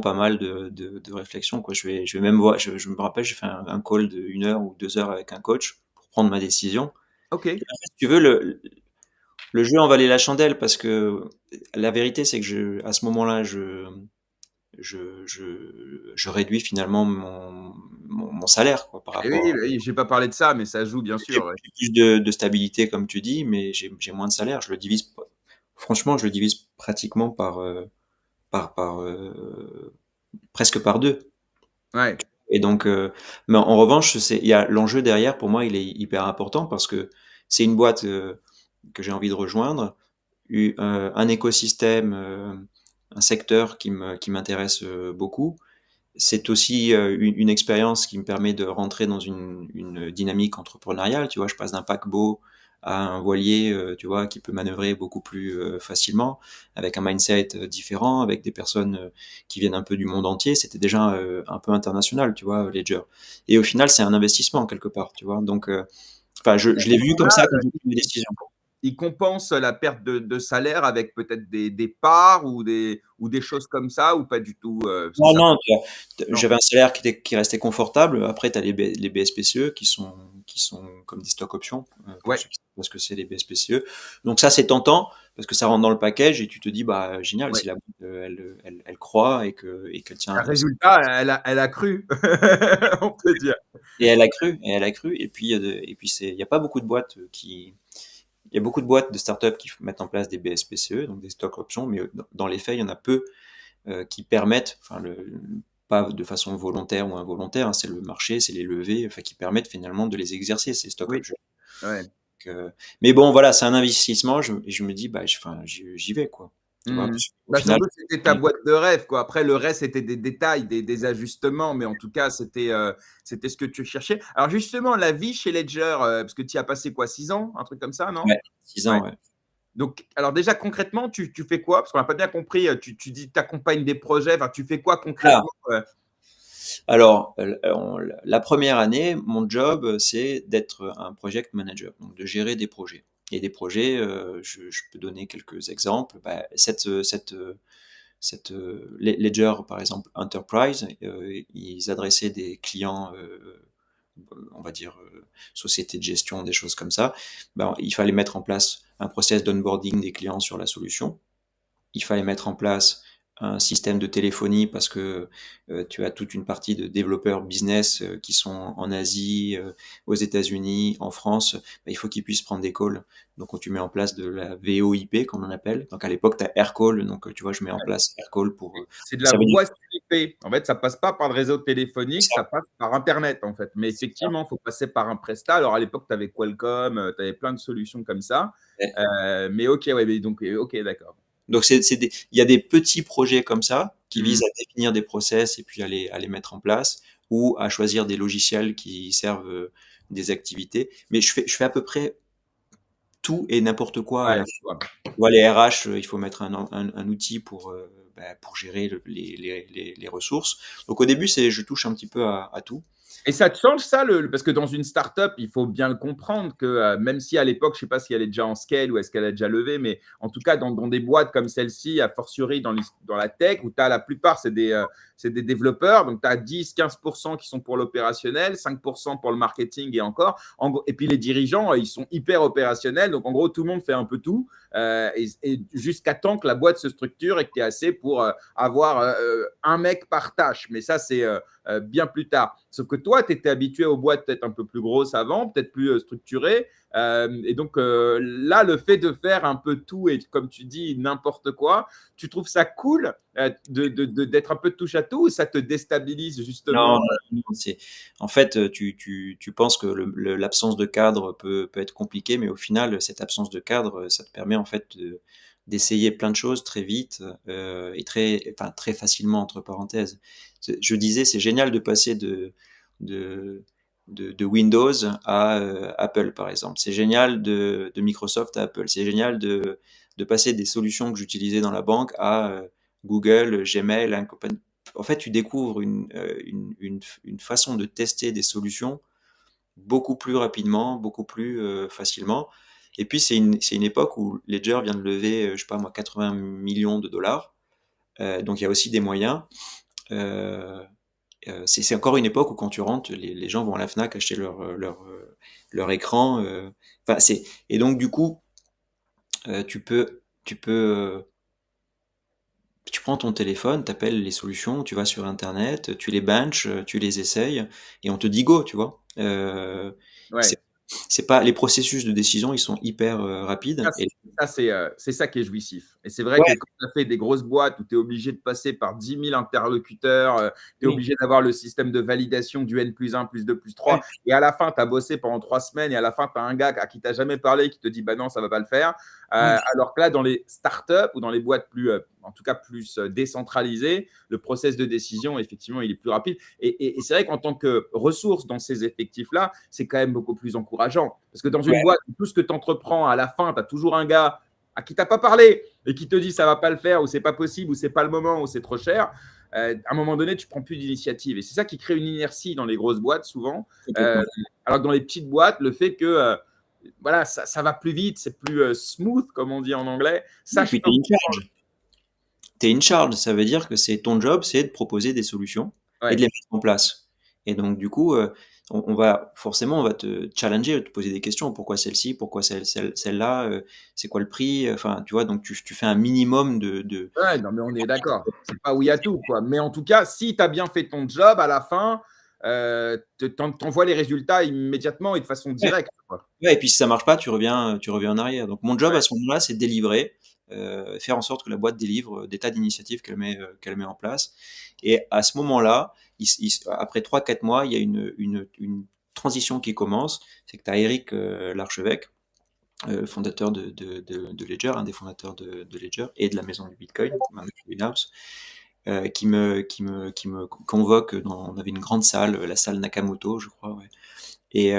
pas mal de réflexion, quoi. Je vais même voir, je me rappelle, j'ai fait un call de 1 heure ou 2 heures avec un coach pour prendre ma décision. Ok. Et en fait, si tu veux, le jeu en valait la chandelle parce que la vérité, c'est que à ce moment-là, je réduis finalement mon salaire, quoi, par Et rapport oui, oui, j'ai pas parlé de ça, mais ça joue bien j'ai sûr. Ouais. plus de stabilité, comme tu dis, mais j'ai moins de salaire. Franchement, je le divise pratiquement presque par deux. Ouais. Et donc, mais en revanche, il y a l'enjeu derrière. Pour moi, il est hyper important parce que c'est une boîte que j'ai envie de rejoindre, un écosystème, un secteur qui m'intéresse beaucoup. C'est aussi une expérience qui me permet de rentrer dans une dynamique entrepreneuriale. Tu vois, je passe d'un paquebot à un voilier, tu vois, qui peut manœuvrer beaucoup plus facilement, avec un mindset différent, avec des personnes qui viennent un peu du monde entier. C'était déjà un peu international, tu vois, Ledger. Et au final, c'est un investissement quelque part, tu vois. Donc, enfin, je l'ai vu comme ça quand j'ai pris mes décisions. Il compense la perte de salaire avec peut-être des parts ou des choses comme ça, ou pas du tout parce que Non, ça, non, non. j'avais un salaire qui restait confortable. Après, tu as les BSPCE qui sont comme des stock options, pour Ouais, ceux qui savent pas ce que c'est les BSPCE. Donc ça, c'est tentant parce que ça rentre dans le package et tu te dis, bah, génial, ouais. si la boîte, elle croît et qu'elle Un tient, résultat, elle a cru, on peut dire. et elle a cru, et elle a cru. Et puis, il y a pas beaucoup de boîtes il y a beaucoup de boîtes de startups qui mettent en place des BSPCE, donc des stock options, mais dans les faits, il y en a peu qui permettent, enfin pas de façon volontaire ou involontaire, hein, c'est le marché, c'est les levées, enfin qui permettent finalement de les exercer ces stock Oui, options. ouais. Donc, mais bon, voilà, c'est un investissement. Et je me dis, bah, enfin, j'y vais quoi. Tu vois, Mmh. parce qu'au Bah, final, surtout que c'était ta boîte de rêve, quoi. Après, le reste, c'était des détails, des ajustements, mais en tout cas, c'était ce que tu cherchais. Alors justement, la vie chez Ledger, parce que tu y as passé quoi, 6 ans? Un truc comme ça, non? ouais, 6 ans, Ouais. ouais. Donc, alors déjà concrètement, tu fais quoi? Parce qu'on n'a pas bien compris, tu dis tu accompagnes des projets, enfin, tu fais quoi Ah, concrètement? alors, la première année, mon job, c'est d'être un project manager, donc de gérer des projets. Et des projets, je peux donner quelques exemples. Bah, Ledger, par exemple, Enterprise, ils adressaient des clients, on va dire, sociétés de gestion, des choses comme ça. Ben, il fallait mettre en place un process d'onboarding des clients sur la solution. Il fallait mettre en place un système de téléphonie parce que tu as toute une partie de développeurs business qui sont en Asie, aux États-Unis, en France, bah, il faut qu'ils puissent prendre des calls. Donc tu mets en place de la VoIP comme on appelle. Donc à l'époque tu as AirCall, donc tu vois je mets en place AirCall pour C'est de la ça veut dire voix sur IP. En fait, ça passe pas par le réseau téléphonique, ça, ça passe par Internet, en fait. Mais c'est ça. effectivement, il faut passer par un prestat. Alors, à l'époque, tu avais Qualcomm, tu avais plein de solutions comme ça. Mais OK, ouais, mais donc, OK, d'accord. Donc il y a des petits projets comme ça qui visent Mmh. à définir des process et puis à les mettre en place ou à choisir des logiciels qui servent des activités. Mais je fais à peu près tout et n'importe quoi à Ouais, la je vois. fois. Tu vois, les RH, il faut mettre un outil pour gérer les ressources. Donc au début, je touche un petit peu à tout. Et ça te change ça, parce que dans une startup, il faut bien le comprendre que même si à l'époque, je ne sais pas si elle est déjà en scale ou est-ce qu'elle a déjà levé, mais en tout cas, dans des boîtes comme celle-ci, a fortiori dans la tech, où tu as la plupart, c'est des développeurs, donc tu as 10-15% qui sont pour l'opérationnel, 5% pour le marketing et encore. Et puis les dirigeants, ils sont hyper opérationnels, donc en gros, tout le monde fait un peu tout, et jusqu'à temps que la boîte se structure et que tu aies assez pour avoir un mec par tâche. Mais ça, c'est bien plus tard. Sauf que toi, tu étais habitué aux boîtes peut-être un peu plus grosses avant, peut-être plus structurées. Et donc là, le fait de faire un peu tout et comme tu dis, n'importe quoi, tu trouves ça cool d'être un peu de touche à tout ou ça te déstabilise Non, justement? non, non, en fait, tu penses que l'absence de cadre peut être compliquée, mais au final, cette absence de cadre, ça te permet en fait d'essayer plein de choses très vite et enfin, très facilement entre parenthèses. Je disais, c'est génial de passer de, de Windows à Apple, par exemple. C'est génial de Microsoft à Apple. C'est génial de passer des solutions que j'utilisais dans la banque à Google, Gmail, en fait, tu découvres une façon de tester des solutions beaucoup plus rapidement, beaucoup plus facilement. Et puis, c'est une époque où Ledger vient de lever, je sais pas moi, 80 millions de dollars. Donc, il y a aussi des moyens. Euh, c'est encore une époque où quand tu rentres, les gens vont à la Fnac acheter leur écran. Enfin, et donc, du coup, tu peux tu prends ton téléphone, t'appelles les solutions, tu vas sur Internet, tu les benches, tu les essayes, et on te dit go, tu vois. Ouais. C'est, c'est pas, les processus de décision, ils sont hyper Ça, rapides. Et c'est ça qui est jouissif. Et c'est vrai que ouais, quand tu as fait des grosses boîtes où tu es obligé de passer par 10 000 interlocuteurs, tu es oui, obligé d'avoir le système de validation du N plus 1, plus 2, plus ouais, 3, et à la fin, tu as bossé pendant 3 semaines, et à la fin, tu as un gars à qui tu n'as jamais parlé qui te dit bah non, ça ne va pas le faire. ouais. Alors que là, dans les startups ou dans les boîtes plus, en tout cas plus décentralisées, le process de décision, effectivement, il est plus rapide. Et c'est vrai qu'en tant que ressource dans ces effectifs-là, c'est quand même beaucoup plus encourageant. Parce que dans une Ouais. boîte, tout ce que tu entreprends, à la fin, tu as toujours un gars à qui tu n'as pas parlé et qui te dit ça va pas le faire ou c'est pas possible ou c'est pas le moment ou c'est trop cher. À un moment donné, tu prends plus d'initiative. Et c'est ça qui crée une inertie dans les grosses boîtes souvent. Euh, Complètement. alors que dans les petites boîtes, le fait que voilà, ça va plus vite, c'est plus smooth, comme on dit en anglais, Et ça puis, change. t'es in charge. Ça veut dire que c'est ton job, c'est de proposer des solutions et de Ouais. les mettre en place. Et donc, du coup, forcément, on va te challenger, te poser des questions. Pourquoi celle-ci? Pourquoi celle-là? C'est quoi le prix? Enfin, tu vois, donc tu fais un minimum Ouais, non, mais on est d'accord. C'est pas oui à tout, quoi. Mais en tout cas, si tu as bien fait ton job, à la fin, t'envoies les résultats immédiatement et de façon Ouais. directe, quoi. Ouais, et puis si ça marche pas, tu reviens en arrière. Donc mon job à Ouais. ce moment-là, c'est de délivrer, faire en sorte que la boîte délivre des tas d'initiatives qu'elle met en place. Et à ce moment-là, après 3 4 mois, il y a une transition qui commence. C'est que tu as Eric Larchevêque, fondateur de Ledger, un des fondateurs de Ledger et de la maison du Bitcoin, maintenant Winhouse, qui me convoque on avait une grande salle, la salle Nakamoto, je crois, ouais. Et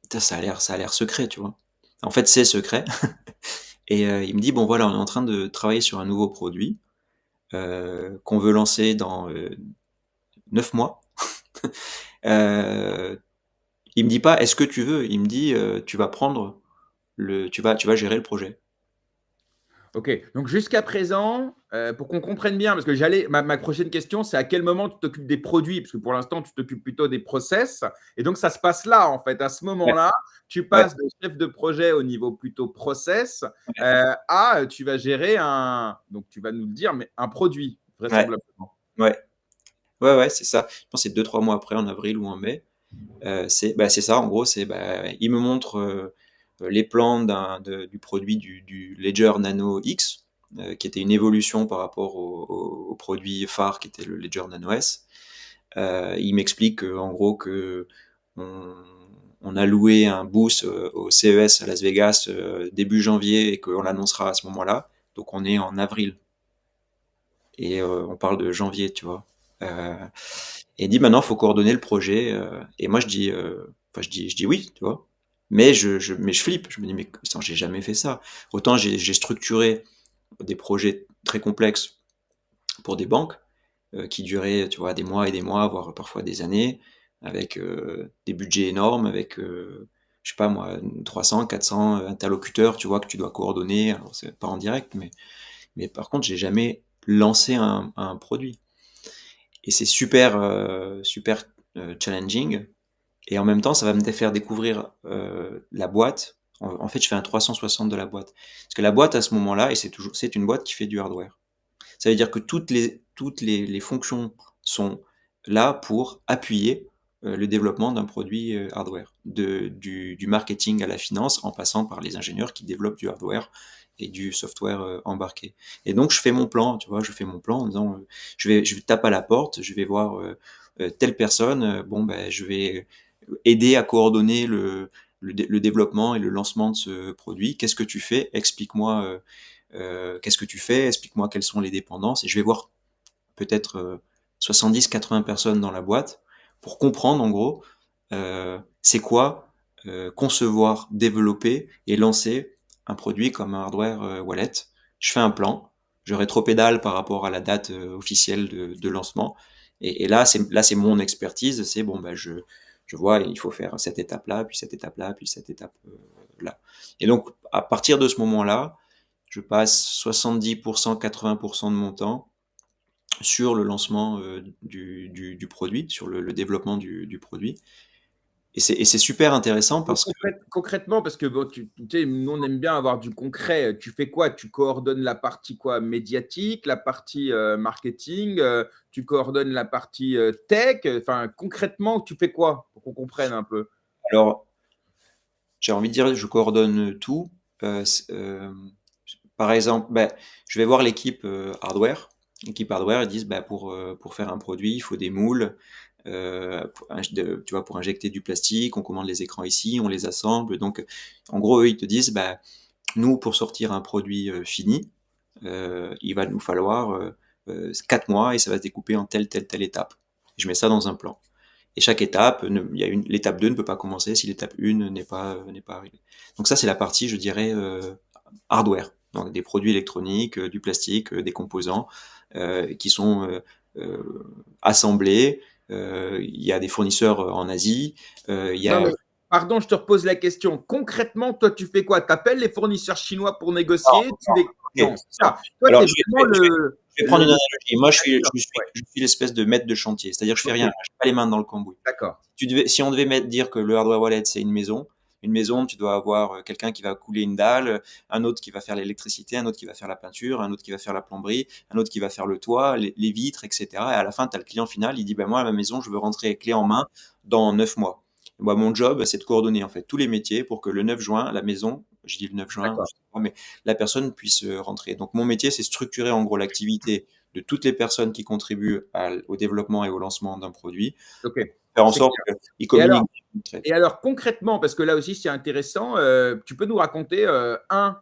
putain, ça a l'air secret, tu vois. En fait, c'est secret. Et il me dit, bon voilà, on est en train de travailler sur un nouveau produit qu'on veut lancer dans 9 mois. Euh, il me dit pas, est-ce que tu veux? Il me dit, tu vas gérer le projet. Ok, donc jusqu'à présent, pour qu'on comprenne bien, parce que ma prochaine question, c'est à quel moment tu t'occupes des produits, parce que pour l'instant, tu t'occupes plutôt des process, et donc ça se passe là, en fait, à ce Ouais, moment-là, tu ouais, passes de chef de projet au niveau plutôt process, ouais, tu vas gérer donc tu vas nous le dire, mais un produit, ouais, vraisemblablement. ouais, ouais, ouais, c'est ça. Je pense que c'est 2-3 mois après, en avril ou en mai. C'est ça, en gros, il me montre les plans du produit du Ledger Nano X, qui était une évolution par rapport au produit phare qui était le Ledger Nano S. Il m'explique en gros que on, on a loué un booth au CES à Las Vegas début janvier et qu'on l'annoncera à ce moment-là. Donc on est en avril et on parle de janvier, tu vois. Euh, et il dit maintenant, faut coordonner le projet. Et moi, je dis oui, tu vois. Mais je flippe. Je me dis, mais attends, j'ai jamais fait ça. Autant j'ai structuré des projets très complexes pour des banques qui duraient, tu vois, des mois et des mois, voire parfois des années, avec des budgets énormes, avec, je sais pas moi, 300, 400 interlocuteurs, tu vois, que tu dois coordonner. Alors, c'est pas en direct, mais par contre, j'ai jamais lancé un produit. Et c'est super challenging. Et en même temps, ça va me faire découvrir la boîte. En fait, je fais un 360 de la boîte. Parce que la boîte, à ce moment-là, c'est une boîte qui fait du hardware. Ça veut dire que les fonctions sont là pour appuyer le développement d'un produit hardware, du marketing à la finance, en passant par les ingénieurs qui développent du hardware et du software embarqué. Et donc, je fais mon plan, tu vois, je fais mon plan en disant, je vais taper à la porte, je vais voir telle personne, bon, ben, je vais aider à coordonner le développement et le lancement de ce produit. Qu'est-ce que tu fais? Explique-moi qu'est-ce que tu fais, explique-moi quelles sont les dépendances, et je vais voir peut-être 70-80 personnes dans la boîte pour comprendre en gros c'est quoi concevoir, développer et lancer un produit comme un hardware wallet. Je fais un plan, je rétropédale par rapport à la date officielle de lancement, et là c'est mon expertise, c'est bon bah je vois il faut faire cette étape là, puis cette étape là, puis cette étape là. Et donc à partir de ce moment-là, je passe 70%, 80% de mon temps sur le lancement du produit, sur le développement du produit. Et c'est super intéressant Mais parce que, concrètement, parce que bon, tu sais, nous, on aime bien avoir du concret. Tu fais quoi? Tu coordonnes la partie quoi? Médiatique, la partie marketing, tu coordonnes la partie tech. Enfin, concrètement, tu fais quoi? Pour qu'on comprenne un peu. alors, j'ai envie de dire, je coordonne tout. Euh, c'est- euh, Par exemple, ben, je vais voir l'équipe hardware. L'équipe hardware, ils disent, ben, pour faire un produit, il faut des moules. Tu vois, pour injecter du plastique, on commande les écrans ici, on les assemble. Donc, en gros, eux, ils te disent, ben, nous, pour sortir un produit fini, il va nous falloir 4 mois et ça va se découper en telle étape. Je mets ça dans un plan. Et chaque étape, l'étape 2 ne peut pas commencer si l'étape 1 n'est pas arrivée. Donc ça, c'est la partie, je dirais, hardware. Donc des produits électroniques, du plastique, des composants qui sont assemblés. Il y a des fournisseurs en Asie. Il y Non, a mais pardon, je te repose la question. Concrètement, toi, tu fais quoi? Tu appelles les fournisseurs chinois pour négocier? Ok. Non, c'est Non. ça. Toi, tu Alors, es vraiment je vais prendre une le analogie. Moi, acteur. Ouais. je suis l'espèce de maître de chantier. C'est-à-dire, je fais Ok, rien. Je n'ai pas les mains dans le cambouis. d'accord. Si on devait dire que le hardware wallet, c'est une maison, tu dois avoir quelqu'un qui va couler une dalle, un autre qui va faire l'électricité, un autre qui va faire la peinture, un autre qui va faire la plomberie, un autre qui va faire le toit, les vitres, etc. Et à la fin, tu as le client final, il dit, ben moi, à ma maison, je veux rentrer clé en main dans 9 mois. Moi, mon job, c'est de coordonner en fait tous les métiers pour que le 9 juin, la maison, je dis le 9 juin, D'accord. je sais pas, mais la personne puisse rentrer. Donc mon métier, c'est structurer en gros l'activité de toutes les personnes qui contribuent au développement et au lancement d'un produit, Ok. faire en C'est sorte clair. qu'ils Et alors, communiquent. Et alors concrètement, parce que là aussi c'est intéressant, tu peux nous raconter un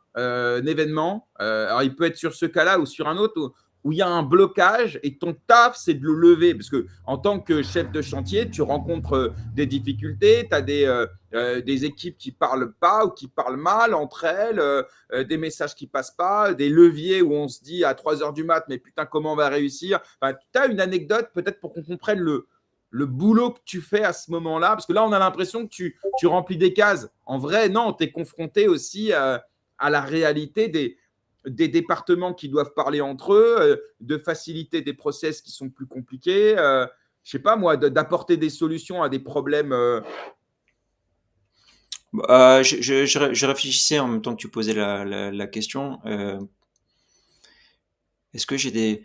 événement, alors il peut être sur ce cas-là ou sur un autre, où il y a un blocage et ton taf c'est de le lever, parce que en tant que chef de chantier, tu rencontres des difficultés, tu as des équipes qui parlent pas ou qui parlent mal entre elles, des messages qui passent pas, des leviers où on se dit à 3 heures du mat, mais putain comment on va réussir. Enfin, tu as une anecdote peut-être pour qu'on comprenne le boulot que tu fais à ce moment-là? Parce que là, on a l'impression que tu remplis des cases. En vrai, non, tu es confronté aussi à la réalité des départements qui doivent parler entre eux, de faciliter des process qui sont plus compliqués, je sais pas moi, d'apporter des solutions à des problèmes. Je réfléchissais en même temps que tu posais la question. Est-ce que j'ai des...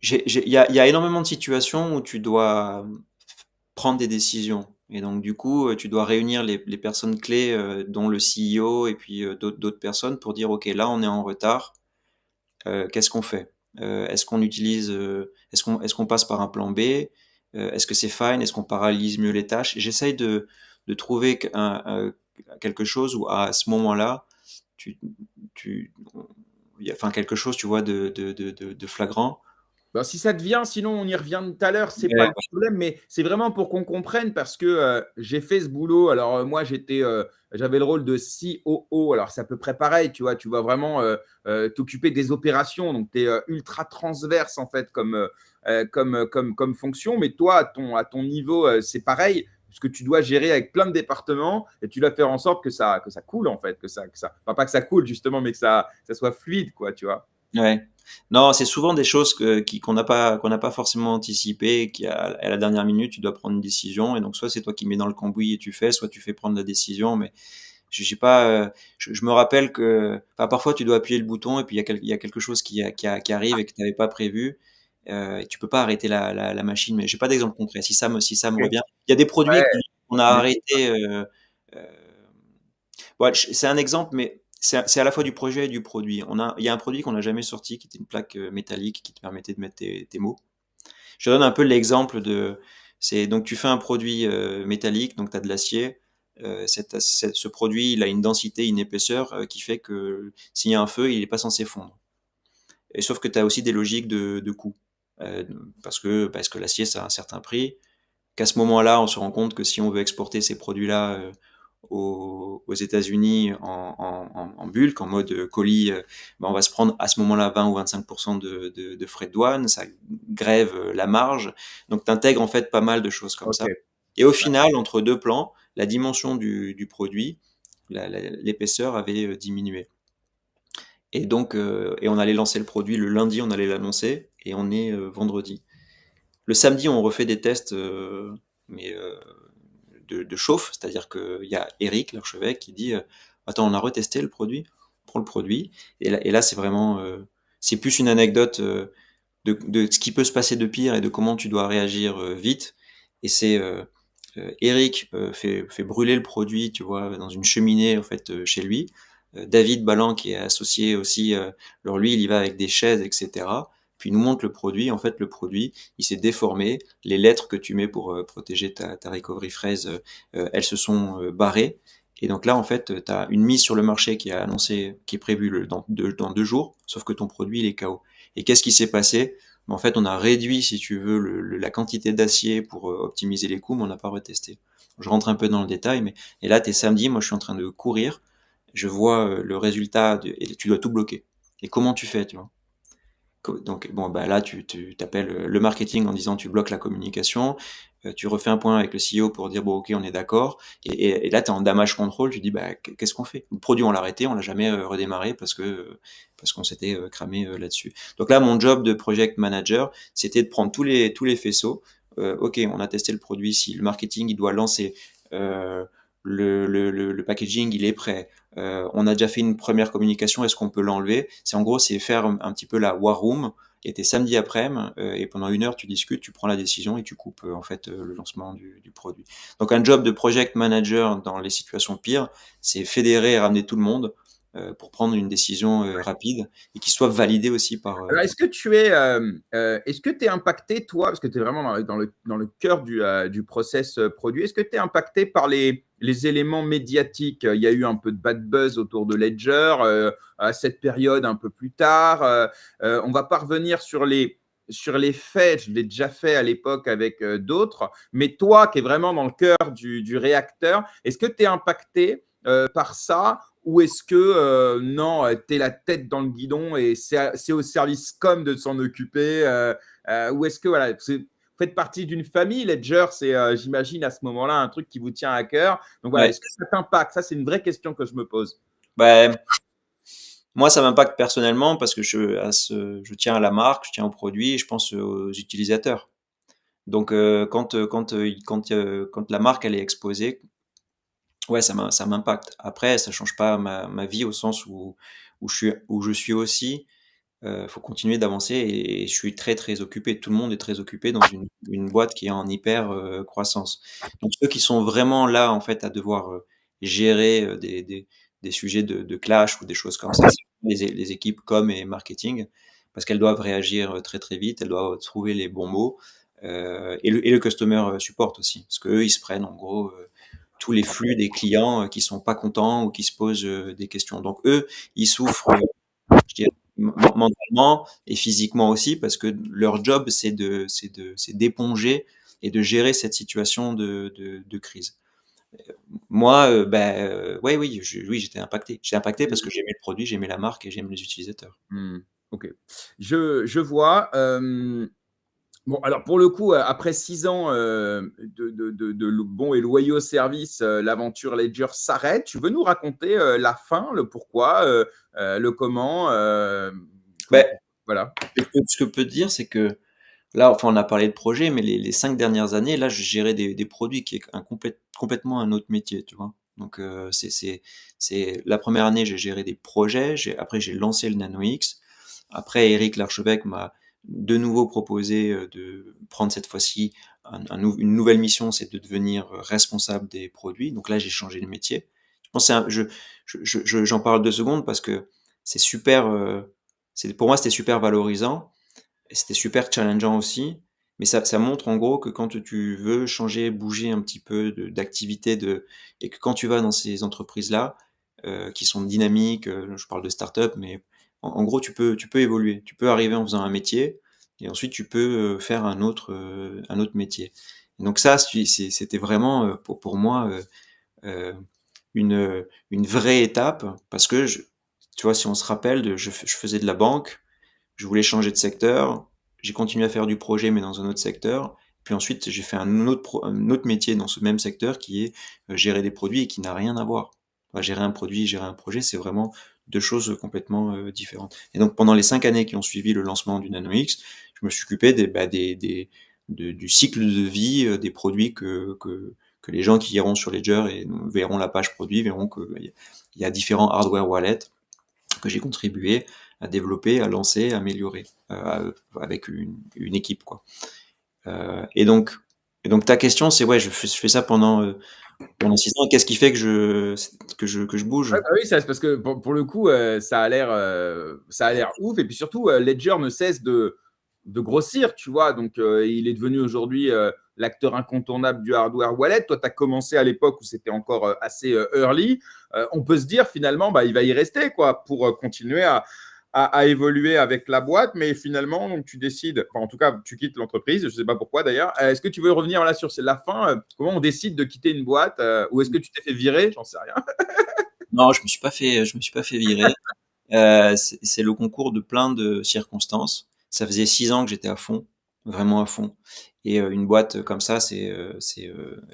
il y a énormément de situations où tu dois prendre des décisions. Et donc, du coup, tu dois réunir les personnes clés, dont le CEO et puis d'autres personnes pour dire, OK, là, on est en retard. Qu'est-ce qu'on fait? Est-ce qu'on utilise, est-ce qu'on passe par un plan B? Est-ce que c'est fine? Est-ce qu'on paralyse mieux les tâches? J'essaye de trouver quelque chose où à ce moment-là, tu, il y a, enfin quelque chose, tu vois, de flagrant. Ben, si ça te vient, sinon on y revient tout à l'heure, c'est pas Ouais, le problème, mais c'est vraiment pour qu'on comprenne parce que j'ai fait ce boulot. Alors moi j'avais le rôle de COO, alors c'est à peu près pareil, tu vas vraiment t'occuper des opérations, donc tu es ultra transverse en fait comme fonction, mais toi à ton niveau c'est pareil, parce que tu dois gérer avec plein de départements et tu dois faire en sorte que ça coule en fait, enfin, pas que ça coule justement, mais que ça soit fluide, quoi, tu vois. ouais. Non, c'est souvent des choses qu'on n'a pas forcément anticipées, et qui à la dernière minute, tu dois prendre une décision, et donc soit c'est toi qui mets dans le cambouis et tu fais, soit tu fais prendre la décision, mais je sais pas, je me rappelle que, enfin, parfois tu dois appuyer le bouton et puis il y a quelque chose qui arrive et que tu n'avais pas prévu, et tu peux pas arrêter la machine, mais j'ai pas d'exemple concret. Si ça me Ok. revient, il y a des produits Ouais, qu'on a mais arrêtés. Euh, c'est un exemple, mais c'est à la fois du projet et du produit. Il y a un produit qu'on n'a jamais sorti qui était une plaque métallique qui te permettait de mettre tes mots. Je te donne un peu l'exemple donc tu fais un produit métallique, donc tu as de l'acier. Ce produit, il a une densité, une épaisseur qui fait que s'il y a un feu, il n'est pas censé fondre. Et sauf que tu as aussi des logiques de coût. Euh, parce que l'acier, ça a un certain prix, qu'à ce moment-là, on se rend compte que si on veut exporter ces produits-là aux États-Unis en bulk, en mode colis, ben on va se prendre à ce moment-là 20 ou 25% de frais de douane, ça grève la marge. Donc, tu intègres en fait pas mal de choses comme ok. ça. Et au final, entre deux plans, la dimension du produit, l'épaisseur avait diminué. Et donc, et on allait lancer le produit le lundi, on allait l'annoncer, et on est vendredi. Le samedi, on refait des tests, mais de chauffe, c'est-à-dire qu'il y a Eric, l'archevêque, qui dit attends, on a retesté le produit, on prend le produit, et là c'est vraiment, c'est plus une anecdote de ce qui peut se passer de pire et de comment tu dois réagir vite. Et c'est Eric fait brûler le produit, tu vois, dans une cheminée en fait chez lui. David Ballan qui est associé aussi, alors lui il y va avec des chaises, etc. Puis il nous montre le produit. En fait, le produit, il s'est déformé. Les lettres que tu mets pour protéger ta recovery fraise, elles se sont barrées. Et donc là, en fait, tu as une mise sur le marché qui est annoncée, qui est prévue dans 2 jours, sauf que ton produit, il est KO. Et qu'est-ce qui s'est passé? En fait, on a réduit, si tu veux, la quantité d'acier pour optimiser les coûts, mais on n'a pas retesté. Je rentre un peu dans le détail, mais et là, t'es samedi, moi je suis en train de courir, je vois le résultat et tu dois tout bloquer. Et comment tu fais, tu vois? Donc bon, bah là, tu t'appelles le marketing en disant tu bloques la communication, tu refais un point avec le CEO pour dire bon ok on est d'accord, et là tu es en damage control, tu dis bah qu'est-ce qu'on fait? Le produit on l'a arrêté, on l'a jamais redémarré parce qu'on s'était cramé là-dessus. Donc là mon job de project manager c'était de prendre tous les faisceaux. Ok, on a testé le produit, si le marketing il doit lancer, euh, le packaging il est prêt, on a déjà fait une première communication, est-ce qu'on peut l'enlever? C'est en gros, c'est faire un petit peu la war room, et t'es samedi après-midi, et pendant 1 heure, tu discutes, tu prends la décision et tu coupes en fait le lancement du produit. Donc un job de project manager dans les situations pires, c'est fédérer et ramener tout le monde pour prendre une décision rapide et qui soit validée aussi Alors, est-ce que tu es impacté, toi, parce que tu es vraiment dans le cœur du process produit, est-ce que tu es impacté par les éléments médiatiques? Il y a eu un peu de bad buzz autour de Ledger à cette période un peu plus tard. On va pas revenir sur les faits, je l'ai déjà fait à l'époque avec d'autres, mais toi qui es vraiment dans le cœur du réacteur, est-ce que tu es impacté par ça? Ou est-ce que non, tu es la tête dans le guidon et c'est au service com de s'en occuper? Ou est-ce que voilà, vous faites partie d'une famille? Ledger, c'est, j'imagine, à ce moment-là, un truc qui vous tient à cœur. Donc voilà, Ouais. est-ce que ça t'impacte? Ça, c'est une vraie question que je me pose. Bah, Moi, ça m'impacte personnellement parce que je tiens à la marque, je tiens au produit et je pense aux utilisateurs. Donc, quand la marque elle est exposée, ouais, ça m'impacte. Après, ça change pas ma vie au sens où je suis aussi. Faut continuer d'avancer et je suis très, très occupé. Tout le monde est très occupé dans une boîte qui est en hyper, croissance. Donc ceux qui sont vraiment là, en fait, à devoir, gérer, des sujets de clash ou des choses comme ça, c'est les équipes com et marketing, parce qu'elles doivent réagir, très, très vite, elles doivent trouver les bons mots, et le customer, support aussi. Parce qu'eux, ils se prennent en gros, tous les flux des clients, qui sont pas contents ou qui se posent, des questions. Donc eux, ils souffrent, je dirais, mentalement et physiquement aussi, parce que leur job, c'est d'éponger et de gérer cette situation de crise. Moi, ouais, oui, j'étais impacté. J'étais impacté parce que j'aimais le produit, j'aimais la marque et j'aime les utilisateurs. Mmh. OK. Je vois, bon, alors pour le coup, après 6 ans, de lo bons et loyaux services, l'aventure Ledger s'arrête. Tu veux nous raconter, la fin, le pourquoi, le comment, Ben, voilà. ce que peut dire, c'est que là, enfin, on a parlé de projet, mais les 5 dernières années, là, je gérais des produits qui est complètement un autre métier, tu vois? Donc, c'est la première année, j'ai géré des projets, après j'ai lancé le Nano X. Après, Éric Larchevêque m'a de nouveau proposé, de prendre cette fois-ci une nouvelle mission, c'est de devenir, responsable des produits. Donc là, j'ai changé de métier. Je pense que j'en parle 2 secondes parce que c'est super, pour moi, c'était super valorisant et c'était super challengeant aussi, mais ça montre en gros que quand tu veux changer, bouger un petit peu d'activité et que quand tu vas dans ces entreprises-là, qui sont dynamiques, je parle de start-up, mais en gros, tu peux évoluer. Tu peux arriver en faisant un métier et ensuite tu peux faire un autre métier. Et donc ça, c'était vraiment pour moi une vraie étape parce que tu vois, si on se rappelle, je faisais de la banque, je voulais changer de secteur. J'ai continué à faire du projet, mais dans un autre secteur. Puis ensuite, j'ai fait un autre métier dans ce même secteur qui est gérer des produits et qui n'a rien à voir. Enfin, gérer un produit, gérer un projet, c'est vraiment deux choses complètement différentes. Et donc, pendant les 5 années qui ont suivi le lancement du Nano X, je me suis occupé du cycle de vie des produits que les gens qui iront sur Ledger et verront la page produit verront qu'il y a différents hardware wallets que j'ai contribué à développer, à lancer, à améliorer avec une équipe quoi. Et donc ta question c'est ouais, je fais ça pendant 6 ans. Qu'est-ce qui fait que je bouge? Ouais, bah, oui, ça c'est parce que pour le coup, ça a l'air ouf et puis surtout, Ledger ne cesse de grossir, tu vois? Donc, il est devenu aujourd'hui, l'acteur incontournable du hardware wallet. Toi, tu as commencé à l'époque où c'était encore, assez, early. On peut se dire finalement, bah, il va y rester quoi pour, continuer à évoluer avec la boîte, mais finalement, donc tu décides, enfin, en tout cas, tu quittes l'entreprise, je ne sais pas pourquoi d'ailleurs. Est-ce que tu veux revenir là sur la fin? Comment on décide de quitter une boîte? Ou est-ce que tu t'es fait virer? J'en sais rien. Non, je me suis pas fait virer. C'est le concours de plein de circonstances. Ça faisait 6 ans que j'étais à fond, vraiment à fond. Et une boîte comme ça, c'est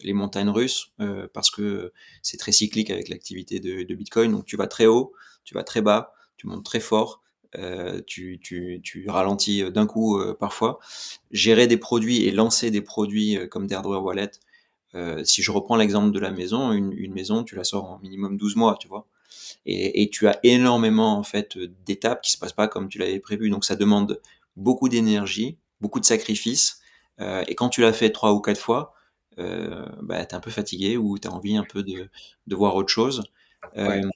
les montagnes russes parce que c'est très cyclique avec l'activité de Bitcoin. Donc tu vas très haut, tu vas très bas, tu montes très fort, tu ralentis d'un coup parfois. Gérer des produits et lancer des produits comme des hardware wallet. Si je reprends l'exemple de la maison, une maison, tu la sors en minimum 12 mois, tu vois. Et tu as énormément en fait d'étapes qui se passent pas comme tu l'avais prévu. Donc ça demande beaucoup d'énergie, beaucoup de sacrifices. Et quand tu l'as fait 3 ou 4 fois, bah, tu es un peu fatigué ou tu as envie un peu de voir autre chose. Ouais. Euh,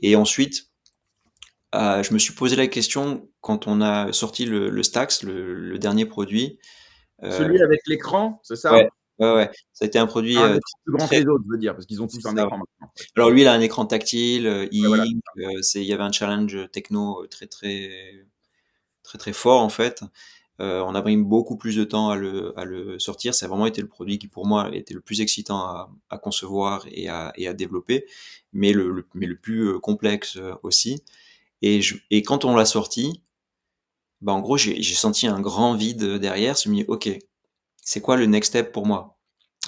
et ensuite, je me suis posé la question quand on a sorti le Stax, le dernier produit. Euh, Celui avec l'écran, c'est ouais, ça? ouais, ouais. Ça a été un produit Un écran plus grand que très. les autres, je veux dire, parce qu'ils ont C'est tous un ça. écran maintenant. Ouais, Alors lui, il a un écran tactile, ouais, voilà. e-ink, il y avait un challenge techno très très très très fort en fait. On a pris beaucoup plus de temps à le sortir. Ça a vraiment été le produit qui pour moi était le plus excitant à concevoir et à développer, mais le plus complexe aussi. Et quand on l'a sorti, bah en gros j'ai senti un grand vide derrière. Je me dis ok, c'est quoi le next step pour moi?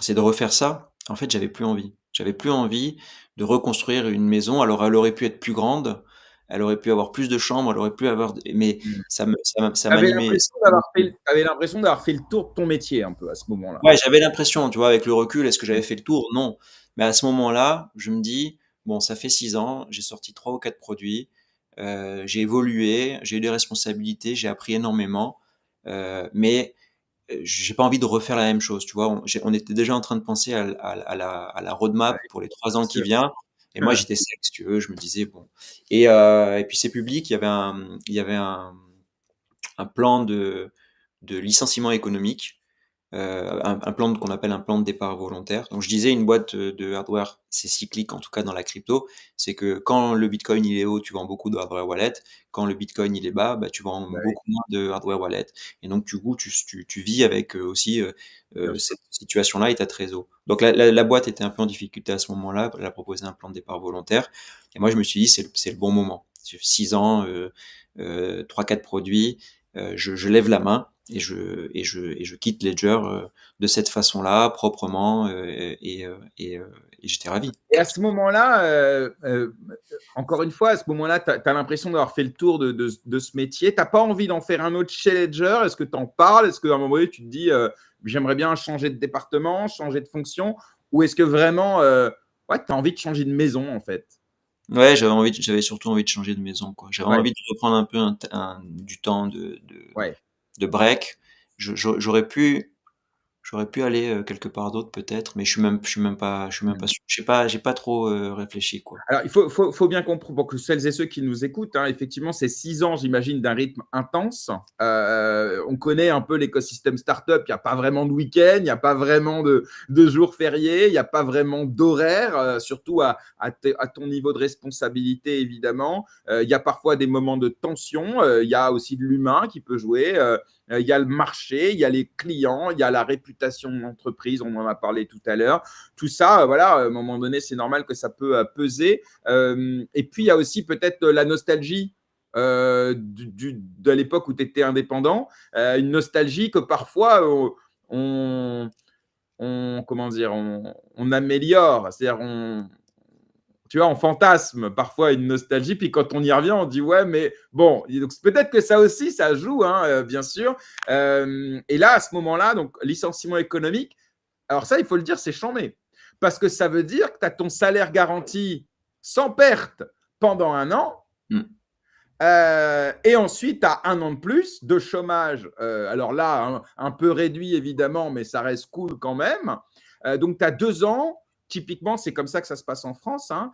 C'est de refaire ça? En fait, j'avais plus envie. J'avais plus envie de reconstruire une maison. Alors, elle aurait pu être plus grande, elle aurait pu avoir plus de chambres, elle aurait pu avoir, mais Mmh. ça Tu avais m'animait. l'impression d'avoir fait tu l'impression d'avoir fait le tour de ton métier un peu à ce moment-là? Ouais, j'avais l'impression, tu vois, avec le recul, est-ce que j'avais fait le tour? Non. Mais à ce moment-là, je me dis, bon, ça fait 6 ans, j'ai sorti 3 ou 4 produits, j'ai évolué, j'ai eu des responsabilités, j'ai appris énormément, mais j'ai pas envie de refaire la même chose, tu vois. On était déjà en train de penser à la Ouais, roadmap pour les 3 ans qui sûr. viennent. Et moi, Ouais. j'étais sec, si tu veux. Je me disais, bon. Et puis c'est public, il y avait un plan de licenciement économique, un plan qu'on appelle un plan de départ volontaire. Donc je disais, une boîte de hardware, c'est cyclique, en tout cas dans la crypto. C'est que quand le Bitcoin il est haut, tu vends beaucoup de hardware wallet. Quand le Bitcoin il est bas, bah, tu vends Bah oui, beaucoup moins de hardware wallet. Et donc du coup, tu vis avec aussi bien sûr. cette situation-là et ta trésor. Donc la boîte était un peu en difficulté à ce moment-là. Elle a proposé un plan de départ volontaire. Et moi, je me suis dit, c'est le bon moment. 6 ans, 3, 4 produits, je lève la main et je quitte Ledger de cette façon-là, proprement, et j'étais ravi. Et à ce moment-là, encore une fois, à ce moment-là, tu as l'impression d'avoir fait le tour de ce métier. Tu pas envie d'en faire un autre chez Ledger? Est-ce que tu en parles? Est-ce qu'à un moment donné, tu te dis, j'aimerais bien changer de département, changer de fonction? Ou est-ce que vraiment, ouais, tu as envie de changer de maison, en fait? Ouais, j'avais surtout envie de changer de maison, quoi. J'avais Ouais, envie de reprendre un peu du temps ouais. de break. J'aurais pu aller quelque part d'autre peut-être, mais je suis même pas sûr. J'ai pas trop réfléchi, quoi. Alors, il faut bien comprendre, pour que celles et ceux qui nous écoutent, hein, effectivement, c'est 6 ans, j'imagine, d'un rythme intense. On connaît un peu l'écosystème startup. Il n'y a pas vraiment de week-end, il n'y a pas vraiment de jours fériés, il n'y a pas vraiment d'horaire, surtout à ton niveau de responsabilité, évidemment. Il y a parfois des moments de tension. Il y a aussi de l'humain qui peut jouer. Il y a le marché, il y a les clients, il y a la réputation de l'entreprise, on en a parlé tout à l'heure. Tout ça, voilà, à un moment donné, c'est normal que ça peut peser. Et puis, il y a aussi peut-être la nostalgie de l'époque où tu étais indépendant, une nostalgie que parfois comment dire, on améliore, c'est-à-dire tu vois, on fantasme parfois une nostalgie, puis quand on y revient, on dit ouais, mais bon, donc peut-être que ça aussi, ça joue, hein, bien sûr. Et là, à ce moment-là, donc licenciement économique, alors ça, il faut le dire, c'est chambé. Parce que ça veut dire que tu as ton salaire garanti sans perte pendant un an. Mm. Et ensuite, tu as un an de plus de chômage. Alors là, un peu réduit, évidemment, mais ça reste cool quand même. Donc, tu as 2 ans. Typiquement, c'est comme ça que ça se passe en France, hein,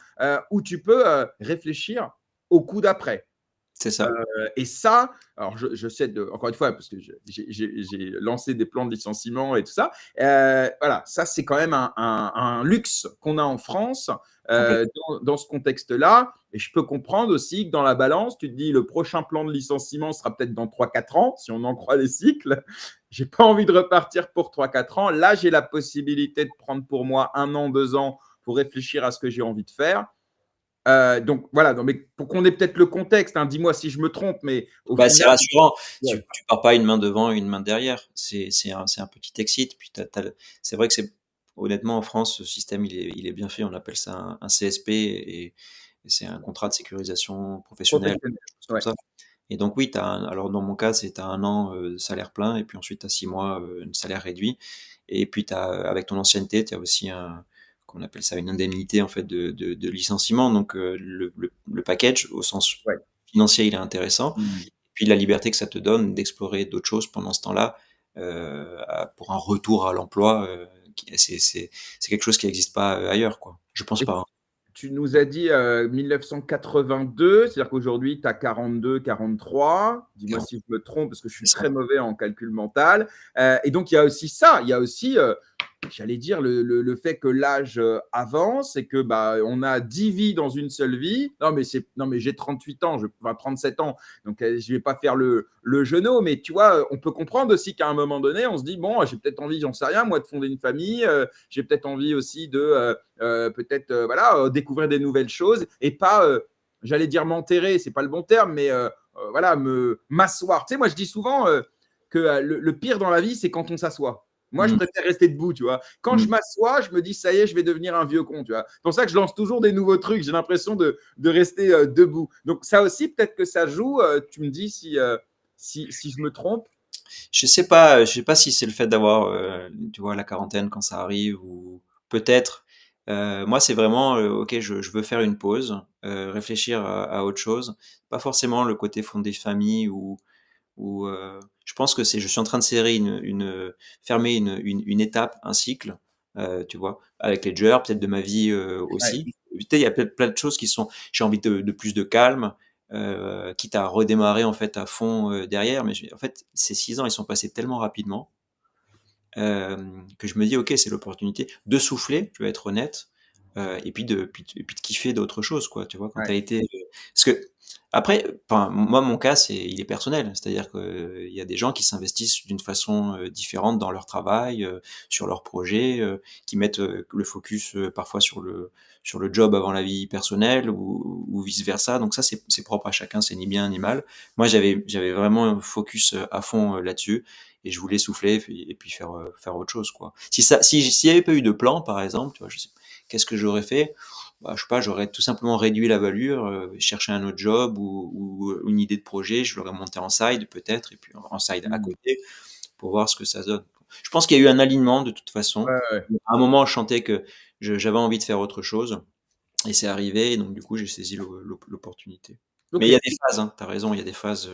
où tu peux réfléchir au coup d'après. C'est ça. Et ça, alors je sais, encore une fois, parce que j'ai lancé des plans de licenciement et tout ça. Voilà, ça, c'est quand même un luxe qu'on a en France Complètement. dans ce contexte-là. Et je peux comprendre aussi que dans la balance, tu te dis le prochain plan de licenciement sera peut-être dans 3, 4 ans, si on en croit les cycles. J'ai pas envie de repartir pour 3, 4 ans. Là, j'ai la possibilité de prendre pour moi 1 an, 2 ans pour réfléchir à ce que j'ai envie de faire. Donc voilà, non, mais pour qu'on ait peut-être le contexte, hein, dis-moi si je me trompe, mais au Bah, c'est final, rassurant. ouais, Tu pars pas une main devant, une main derrière. C'est un petit exit. Puis c'est vrai que honnêtement, en France, ce système, il est bien fait. On appelle ça un CSP et c'est un contrat de sécurisation professionnelle, professionnel. quelque chose comme Ouais. ça. Et donc oui, alors dans mon cas, c'est un an de salaire plein et puis ensuite tu as 6 mois de salaire réduit. Et puis avec ton ancienneté, tu as aussi qu'on appelle ça une indemnité en fait de licenciement. Donc le package au sens Ouais. financier, il est intéressant. Mmh. Puis la liberté que ça te donne d'explorer d'autres choses pendant ce temps-là, pour un retour à l'emploi, c'est quelque chose qui n'existe pas ailleurs, quoi. Je pense Et pas, hein. tu nous as dit 1982, c'est-à-dire qu'aujourd'hui, tu as 42, 43. Dis-moi si je me trompe, parce que je suis C'est ça. très mauvais en calcul mental. Et donc, il y a aussi ça. Il y a aussi, j'allais dire, le fait que l'âge avance et que bah, on a 10 vies dans une seule vie. Non, mais j'ai 38 ans, enfin 37 ans, donc je ne vais pas faire le genou, mais tu vois, on peut comprendre aussi qu'à un moment donné, on se dit, bon, j'ai peut-être envie, j'en sais rien, moi, de fonder une famille. J'ai peut-être envie aussi de peut-être voilà, découvrir des nouvelles choses et pas, j'allais dire m'enterrer, c'est pas le bon terme, mais voilà, m'asseoir. Tu sais, moi, je dis souvent que le pire dans la vie, c'est quand on s'assoit. Moi, je Mmh. préfère rester debout, tu vois. Quand je Mmh. m'assois, je me dis, ça y est, je vais devenir un vieux con, tu vois. C'est pour ça que je lance toujours des nouveaux trucs. J'ai l'impression de rester debout. Donc, ça aussi, peut-être que ça joue. Tu me dis si je me trompe. Je sais pas si c'est le fait d'avoir, tu vois, la quarantaine quand ça arrive ou peut-être. Moi, c'est vraiment, OK, je veux faire une pause, réfléchir à autre chose. Pas forcément le côté fonder famille ou je pense que c'est je suis en train de serrer fermer une étape, un cycle, tu vois? Avec les ledger, peut-être de ma vie, Ouais, aussi. Tu sais, il y a plein de choses qui sont j'ai envie de plus de calme, quitte à redémarrer, en fait, à fond, derrière, mais en fait, ces 6 ans, ils sont passés tellement rapidement, que je me dis: «OK, c'est l'opportunité de souffler», je vais être honnête, et puis de kiffer d'autres choses, quoi, tu vois? Quand tu ouais. as été, parce que après, enfin, moi, mon cas, il est personnel. C'est-à-dire qu'il y a des gens qui s'investissent d'une façon, différente dans leur travail, sur leurs projets, qui mettent, le focus, parfois sur le job avant la vie personnelle ou vice versa. Donc ça, c'est propre à chacun, c'est ni bien ni mal. Moi, j'avais vraiment un focus, à fond, là-dessus et je voulais souffler et puis faire autre chose, quoi. S'il y avait pas eu de plan, par exemple, tu vois, qu'est-ce que j'aurais fait? Bah, je sais pas, j'aurais tout simplement réduit la valeur, cherché un autre job ou une idée de projet, je l'aurais monté en side peut-être et puis en side à Mm. côté pour voir ce que ça donne. Je pense qu'il y a eu un alignement de toute façon. Ouais, ouais. À un moment, je sentais que j'avais envie de faire autre chose et c'est arrivé et donc du coup, j'ai saisi l'opportunité. Mais Ok. il y a des phases, hein, tu as raison, il y a des phases,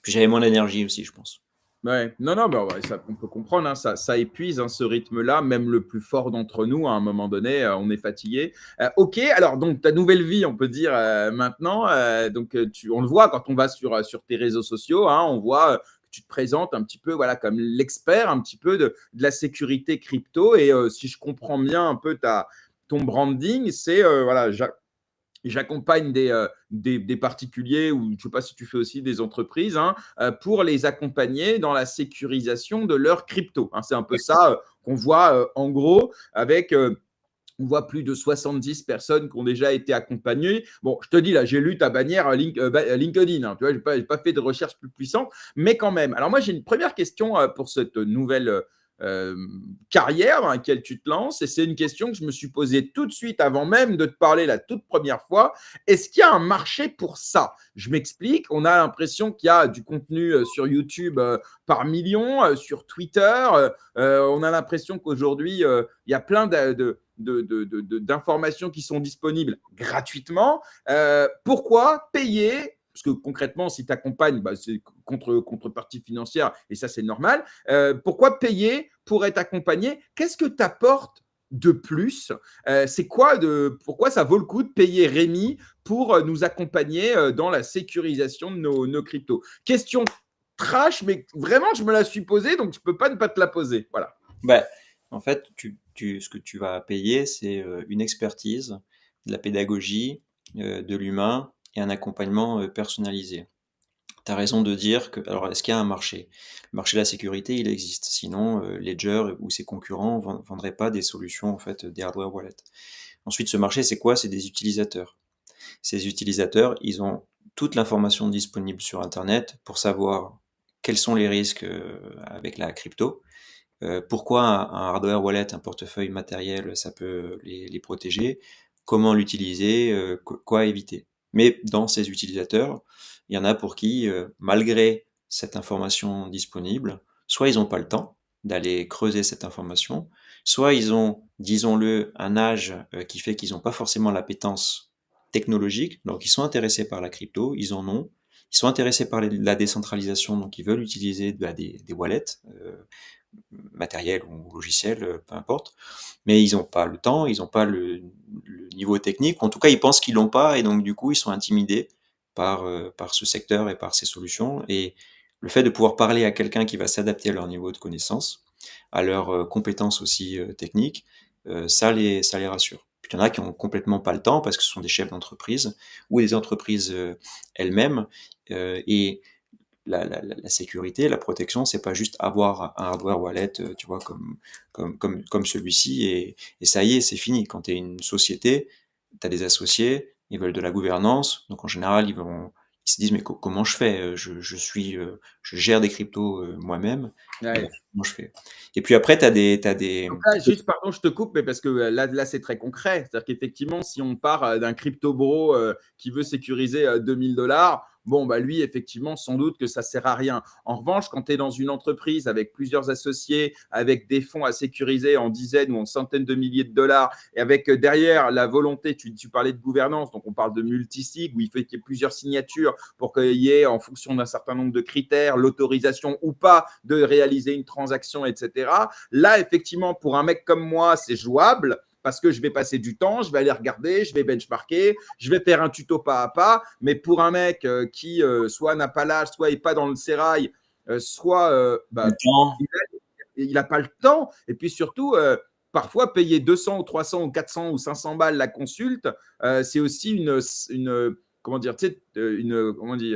puis j'avais moins d'énergie aussi, je pense. Ouais. Non, non, bah, ouais, ça, on peut comprendre, hein, ça épuise hein, ce rythme-là. Même le plus fort d'entre nous, à un moment donné, on est fatigué. Ok, alors donc ta nouvelle vie, on peut dire maintenant. Donc on le voit quand on va sur tes réseaux sociaux, hein, on voit que tu te présentes un petit peu, voilà, comme l'expert un petit peu de la sécurité crypto. Et si je comprends bien un peu ton branding, c'est voilà, j'accompagne des particuliers ou je ne sais pas si tu fais aussi des entreprises hein, pour les accompagner dans la sécurisation de leur crypto. Hein. C'est un peu ça qu'on voit en gros avec on voit plus de 70 personnes qui ont déjà été accompagnées. Bon, je te dis là, j'ai lu ta bannière LinkedIn. Hein, tu vois, j'ai pas fait de recherche plus puissante, mais quand même. Alors moi, j'ai une première question pour cette nouvelle euh, carrière dans laquelle tu te lances, et c'est une question que je me suis posée tout de suite avant même de te parler la toute première fois. Est-ce qu'il y a un marché pour ça? Je m'explique. On a l'impression qu'il y a du contenu sur YouTube par millions, sur Twitter. On a l'impression qu'aujourd'hui, il y a plein d'informations qui sont disponibles gratuitement. Pourquoi payer? Parce que concrètement, si tu accompagnes, bah, c'est contrepartie financière, et ça, c'est normal. Pourquoi payer pour être accompagné? Qu'est-ce que tu apportes de plus? C'est quoi pourquoi ça vaut le coup de payer Rémi pour nous accompagner dans la sécurisation de nos cryptos? Question trash, mais vraiment, je me la suis posée, donc je ne peux pas ne pas te la poser. Voilà. Bah, en fait, ce que tu vas payer, c'est une expertise, de la pédagogie, de l'humain et un accompagnement personnalisé. Tu as raison de dire que, alors, est-ce qu'il y a un marché? Le marché de la sécurité, il existe. Sinon, Ledger ou ses concurrents ne vendraient pas des solutions, en fait, des hardware wallets. Ensuite, ce marché, c'est quoi? C'est des utilisateurs. Ces utilisateurs, ils ont toute l'information disponible sur Internet pour savoir quels sont les risques avec la crypto, pourquoi un hardware wallet, un portefeuille matériel, ça peut les protéger, comment l'utiliser, quoi éviter. Mais dans ces utilisateurs, il y en a pour qui, malgré cette information disponible, soit ils n'ont pas le temps d'aller creuser cette information, soit ils ont, disons-le, un âge qui fait qu'ils n'ont pas forcément l'appétence technologique, donc ils sont intéressés par la crypto, ils en ont, ils sont intéressés par la décentralisation, donc ils veulent utiliser des wallets, matériel ou logiciel, peu importe. Mais ils n'ont pas le temps, ils n'ont pas le niveau technique. En tout cas, ils pensent qu'ils l'ont pas et donc du coup, ils sont intimidés par ce secteur et par ces solutions. Et le fait de pouvoir parler à quelqu'un qui va s'adapter à leur niveau de connaissance, à leurs compétences aussi techniques, ça les rassure. Puis il y en a qui ont complètement pas le temps parce que ce sont des chefs d'entreprise ou des entreprises elles-mêmes. Et la sécurité, la protection, c'est pas juste avoir un hardware wallet, tu vois, comme celui-ci, et ça y est, c'est fini. Quand tu es une société, tu as des associés, ils veulent de la gouvernance, donc en général, ils ils se disent: «Mais comment je fais? Je gère des cryptos, moi-même, Ouais. comment je fais?» Et puis après, tu as des Donc là, juste, pardon, je te coupe, mais parce que là c'est très concret. C'est-à-dire qu'effectivement, si on part d'un crypto bro qui veut sécuriser 2000 $, bon, bah lui, effectivement, sans doute que ça sert à rien. En revanche, quand tu es dans une entreprise avec plusieurs associés, avec des fonds à sécuriser en dizaines ou en centaines de milliers de dollars, et avec derrière la volonté, tu parlais de gouvernance, donc on parle de multisig, où il faut qu'il y ait plusieurs signatures pour qu'il y ait, en fonction d'un certain nombre de critères, l'autorisation ou pas de réaliser une transaction, etc. Là, effectivement, pour un mec comme moi, c'est jouable parce que je vais passer du temps, je vais aller regarder, je vais benchmarker, je vais faire un tuto pas à pas. Mais pour un mec qui soit n'a pas l'âge, soit n'est pas dans le sérail, soit le temps. il n'a pas le temps. Et puis surtout, parfois, payer 200 ou 300 ou 400 ou 500 balles la consulte, c'est aussi comment dire, tu sais, comment on dit,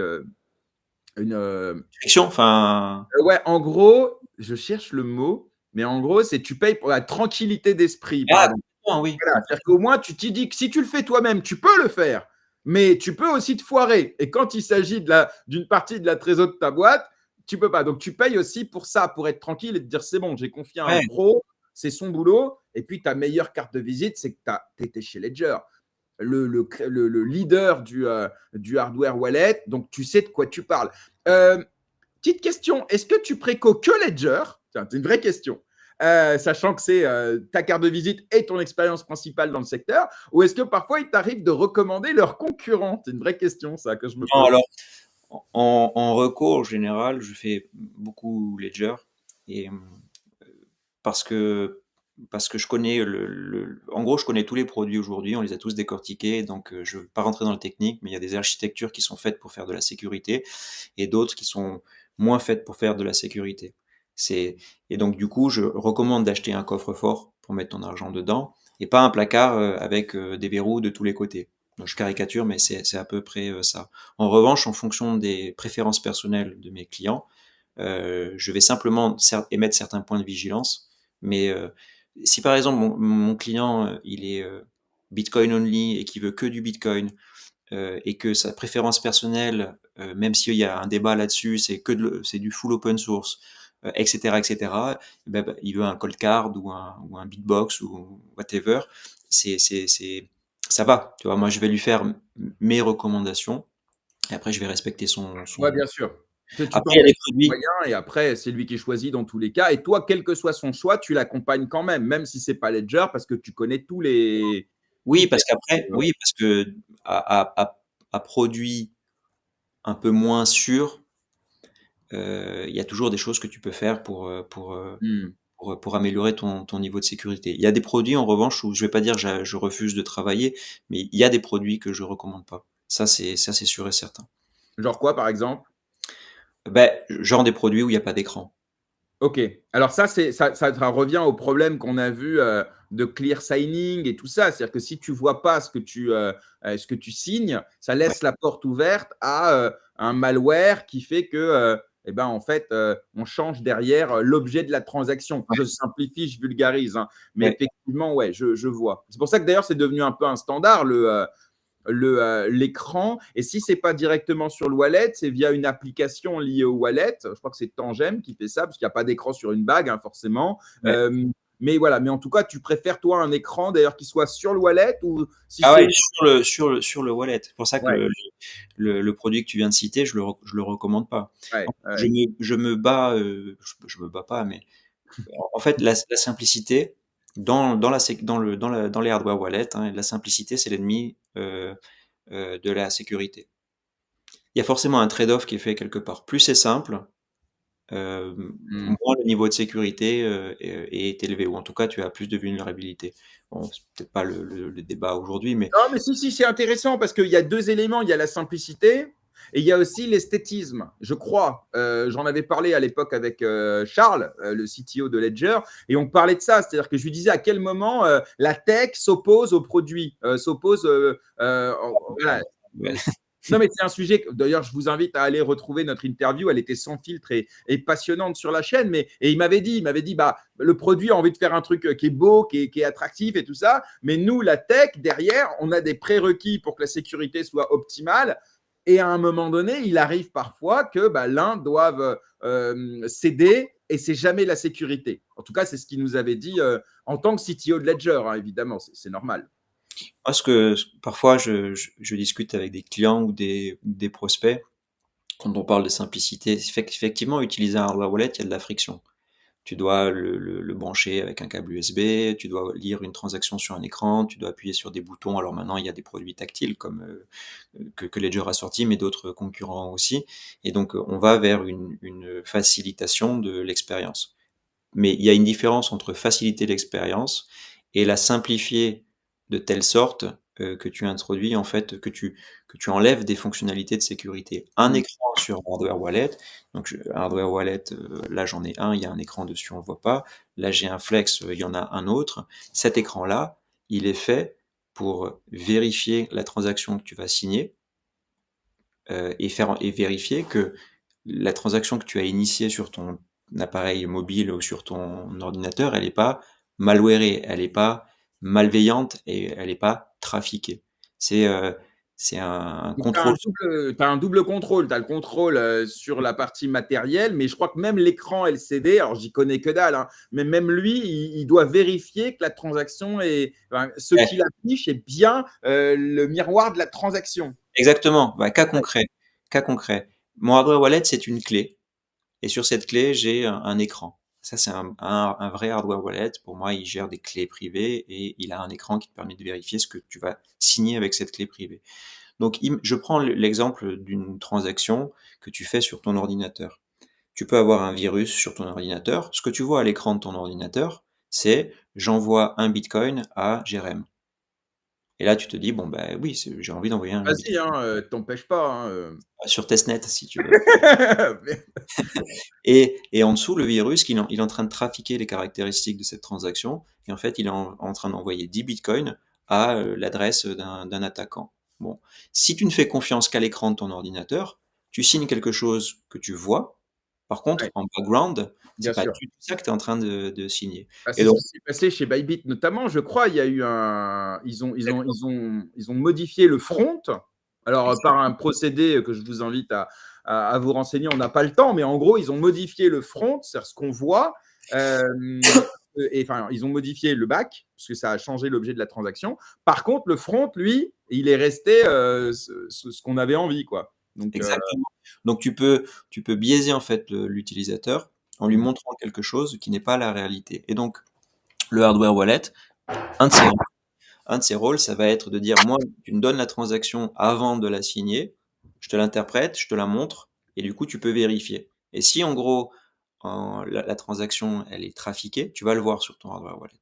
Fiction, enfin, ouais, en gros, je cherche le mot, mais en gros, c'est tu payes pour la tranquillité d'esprit, ah, pardon. complètement, oui, Voilà, c'est-à-dire complètement. qu'au moins, tu t'y dis que si tu le fais toi-même, tu peux le faire, mais tu peux aussi te foirer. Et quand il s'agit d'une partie de la trésor de ta boîte, tu peux pas. Donc, tu payes aussi pour ça, pour être tranquille et te dire c'est bon, j'ai confié à un Ouais, pro, c'est son boulot. Et puis, ta meilleure carte de visite, c'est que tu étais chez Ledger, le leader du hardware wallet. Donc, tu sais de quoi tu parles. Petite question, est-ce que tu préco que Ledger? C'est une vraie question. Sachant que c'est ta carte de visite et ton expérience principale dans le secteur, ou est-ce que parfois il t'arrive de recommander leurs concurrents? C'est une vraie question, ça, que je me non, pose. alors en recours, en général, je fais beaucoup Ledger et parce que parce que je connais en gros, je connais tous les produits aujourd'hui, on les a tous décortiqués, donc je ne veux pas rentrer dans le technique, mais il y a des architectures qui sont faites pour faire de la sécurité et d'autres qui sont moins faites pour faire de la sécurité. C'est Et donc du coup, je recommande d'acheter un coffre-fort pour mettre ton argent dedans et pas un placard, avec, des verrous de tous les côtés. Donc je caricature, mais c'est à peu près, ça. En revanche, en fonction des préférences personnelles de mes clients, je vais simplement émettre certains points de vigilance. Mais si par exemple mon client il est Bitcoin only et qu'il veut que du Bitcoin et que sa préférence personnelle, même s'il y a un débat là-dessus, c'est du full open source, etc., etc., il veut un cold card ou un Bitbox ou whatever, ça va. Tu vois, moi je vais lui faire mes recommandations et après je vais respecter Ouais, bien sûr. Tu Après il y a t'engages des sur les produits. moyens et après, c'est lui qui choisit dans tous les cas. Et toi, quel que soit son choix, tu l'accompagnes quand même, même si c'est pas Ledger, parce que tu connais Oui, toutes les. parce qu'après, oui, parce que à produit un peu moins sûr, il y a toujours des choses que tu peux faire Hmm. pour améliorer ton niveau de sécurité. Il y a des produits en revanche où je vais pas dire je refuse de travailler, mais il y a des produits que je recommande pas. Ça c'est sûr et certain. Genre quoi, par exemple? Ben, genre des produits où il y a pas d'écran. OK. Alors ça revient au problème qu'on a vu, de clear signing et tout ça. C'est-à-dire que si tu vois pas ce que tu signes, ça Ouais, laisse la porte ouverte à, un malware qui fait que, et ben, en fait, on change derrière, l'objet de la transaction. ouais, Je simplifie, je vulgarise, hein, mais ouais, effectivement, ouais, je vois. C'est pour ça que d'ailleurs, c'est devenu un peu un standard l'écran. Et si c'est pas directement sur le wallet, c'est via une application liée au wallet. Je crois que c'est Tangem qui fait ça, parce qu'il n'y a pas d'écran sur une bague, hein, forcément. ouais. Mais voilà, mais en tout cas, tu préfères, toi, un écran, d'ailleurs, qui soit sur le wallet, ou si Ah c'est ouais, au. sur le wallet. C'est pour ça que Ouais, le produit que tu viens de citer, je le recommande pas. ouais, Je me bats, je me bats pas, mais en fait, la simplicité dans les hardware wallets, hein, la simplicité, c'est l'ennemi de la sécurité. Il y a forcément un trade-off qui est fait quelque part. Plus c'est simple, hmm. moins le niveau de sécurité est élevé, ou en tout cas, tu as plus de vulnérabilité. Bon, c'est peut-être pas le débat aujourd'hui, mais Non, mais si, c'est intéressant parce qu'il y a deux éléments. Il y a la simplicité et il y a aussi l'esthétisme, je crois. J'en avais parlé à l'époque avec Charles, le CTO de Ledger, et on parlait de ça. C'est-à-dire que je lui disais à quel moment la tech s'oppose au produit, s'oppose. Voilà. ouais, Non, mais c'est un sujet que, d'ailleurs, je vous invite à aller retrouver notre interview. Elle était sans filtre et passionnante sur la chaîne. Et il m'avait dit, bah, le produit a envie de faire un truc qui est beau, qui est attractif et tout ça. Mais nous, la tech, derrière, on a des prérequis pour que la sécurité soit optimale. Et à un moment donné, il arrive parfois que l'un doive céder et c'est jamais la sécurité. En tout cas, c'est ce qu'il nous avait dit en tant que CTO de Ledger, hein, évidemment, c'est normal. Moi, parfois, je discute avec des clients ou des prospects quand on parle de simplicité. Effectivement, utiliser un hardware wallet, il y a de la friction. Tu dois le brancher avec un câble USB, tu dois lire une transaction sur un écran, tu dois appuyer sur des boutons. Alors maintenant, il y a des produits tactiles comme que Ledger a sorti, mais d'autres concurrents aussi. Et donc, on va vers une facilitation de l'expérience. Mais il y a une différence entre faciliter l'expérience et la simplifier de telle sorte que tu introduis, en fait, que tu enlèves des fonctionnalités de sécurité. Un Mm. écran sur hardware wallet, donc hardware wallet, là j'en ai un, il y a un écran dessus, on le voit pas. Là j'ai un flex, il y en a un autre. Cet écran-là, il est fait pour vérifier la transaction que tu vas signer et vérifier que la transaction que tu as initiée sur ton appareil mobile ou sur ton ordinateur, elle n'est pas malwarée, elle n'est pas malveillante et elle n'est pas trafiquée. C'est euh, c'est un Donc, contrôle. t'as un double contrôle. Tu as le contrôle sur la partie matérielle, mais je crois que même l'écran LCD, alors j'y connais que dalle, hein, mais même lui, il doit vérifier que la transaction est. Enfin, ce Ouais, qu'il affiche est bien le miroir de la transaction. exactement. Bah, cas Ouais. concret. Cas concret. Mon hardware wallet, c'est une clé. Et sur cette clé, j'ai un écran. Ça, c'est un vrai hardware wallet. Pour moi, il gère des clés privées et il a un écran qui te permet de vérifier ce que tu vas signer avec cette clé privée. Donc, je prends l'exemple d'une transaction que tu fais sur ton ordinateur. Tu peux avoir un virus sur ton ordinateur. Ce que tu vois à l'écran de ton ordinateur, c'est j'envoie un bitcoin à Jérém. Et là, tu te dis, bon, ben oui, j'ai envie d'envoyer un Vas-y, bitcoin hein, t'empêche pas. Hein, sur testnet, si tu veux. Et en dessous, le virus, il est en train de trafiquer les caractéristiques de cette transaction. Et en fait, il est en train d'envoyer 10 bitcoins à l'adresse d'un attaquant. Bon. Si tu ne fais confiance qu'à l'écran de ton ordinateur, tu signes quelque chose que tu vois. Par contre, Ouais, en background, c'est bien pas sûr. du tout ça que tu es en train de signer. Et C'est ce donc, qui s'est passé chez Bybit notamment, je crois. Il y a eu un, ils ont modifié le front. Alors par un procédé que je vous invite à vous renseigner, on n'a pas le temps, mais en gros, ils ont modifié le front, c'est-à-dire ce qu'on voit. Et enfin, ils ont modifié le back parce que ça a changé l'objet de la transaction. Par contre, le front, lui, il est resté ce qu'on avait envie, quoi. Donc, exactement. Donc tu peux biaiser en fait l'utilisateur en lui montrant quelque chose qui n'est pas la réalité. Et donc, le hardware wallet, un de ses Un de ses rôles, ça va être de dire, moi, tu me donnes la transaction avant de la signer, je te l'interprète, je te la montre, et du coup, tu peux vérifier. Et si, en gros, la transaction, elle est trafiquée, tu vas le voir sur ton hardware wallet.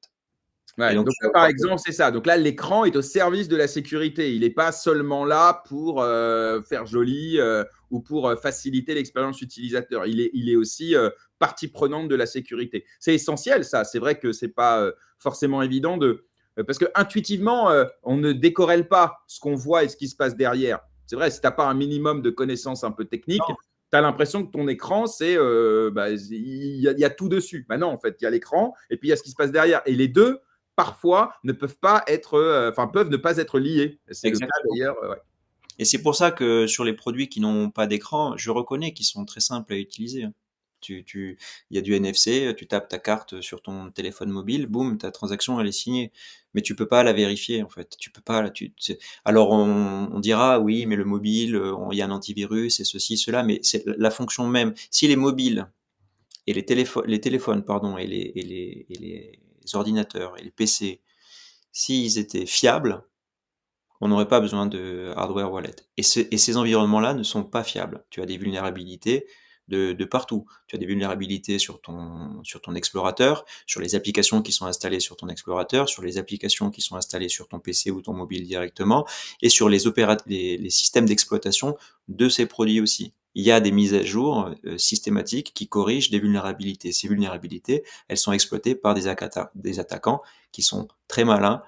Et ouais, donc, donc tu là, vas par voir exemple, c'est ça. Donc là, l'écran est au service de la sécurité. Il n'est pas seulement là pour faire joli ou pour faciliter l'expérience utilisateur. Il est aussi partie prenante de la sécurité. C'est essentiel, ça. C'est vrai que c'est pas forcément évident de parce que intuitivement, on ne décorrèle pas ce qu'on voit et ce qui se passe derrière. C'est vrai, si tu n'as pas un minimum de connaissances un peu techniques, non, tu as l'impression que ton écran, c'est il y a tout dessus. Non, en fait, il y a l'écran et puis il y a ce qui se passe derrière. Et les deux parfois ne peuvent pas être, enfin peuvent ne pas être liés. C'est le cas exactement. d'ailleurs. Ouais. Et c'est pour ça que sur les produits qui n'ont pas d'écran, je reconnais qu'ils sont très simples à utiliser, hein. Il y a du NFC, tu tapes ta carte sur ton téléphone mobile, boum, ta transaction elle est signée. Mais tu peux pas la vérifier en fait. Tu peux pas. Alors on dira oui, mais le mobile, il y a un antivirus et ceci, cela, mais c'est la fonction même. Si les mobiles et les téléphones, pardon, et les ordinateurs et les PC, s'ils étaient fiables, on n'aurait pas besoin de hardware wallet. Et ces environnements-là ne sont pas fiables. Tu as des vulnérabilités de partout. Tu as des vulnérabilités sur ton explorateur, sur les applications qui sont installées sur ton explorateur, sur les applications qui sont installées sur ton PC ou ton mobile directement, et sur les systèmes d'exploitation de ces produits aussi. Il y a des mises à jour systématiques qui corrigent des vulnérabilités. Ces vulnérabilités, elles sont exploitées par des attaquants qui sont très malins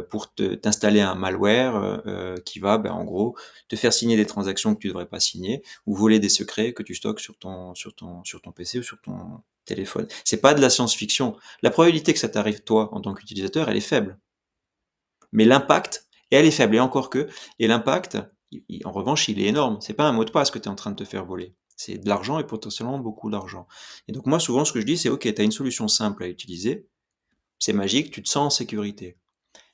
pour t'installer un malware qui va, ben, en gros, te faire signer des transactions que tu devrais pas signer ou voler des secrets que tu stockes sur ton PC ou sur ton téléphone. C'est pas de la science-fiction. La probabilité que ça t'arrive toi en tant qu'utilisateur, elle est faible, mais l'impact, et elle est faible, et encore que, et l'impact, En revanche, il est énorme. C'est pas un mot de passe que tu es en train de te faire voler. C'est de l'argent et potentiellement beaucoup d'argent. Et donc moi, souvent, ce que je dis, c'est OK, tu as une solution simple à utiliser, c'est magique, tu te sens en sécurité.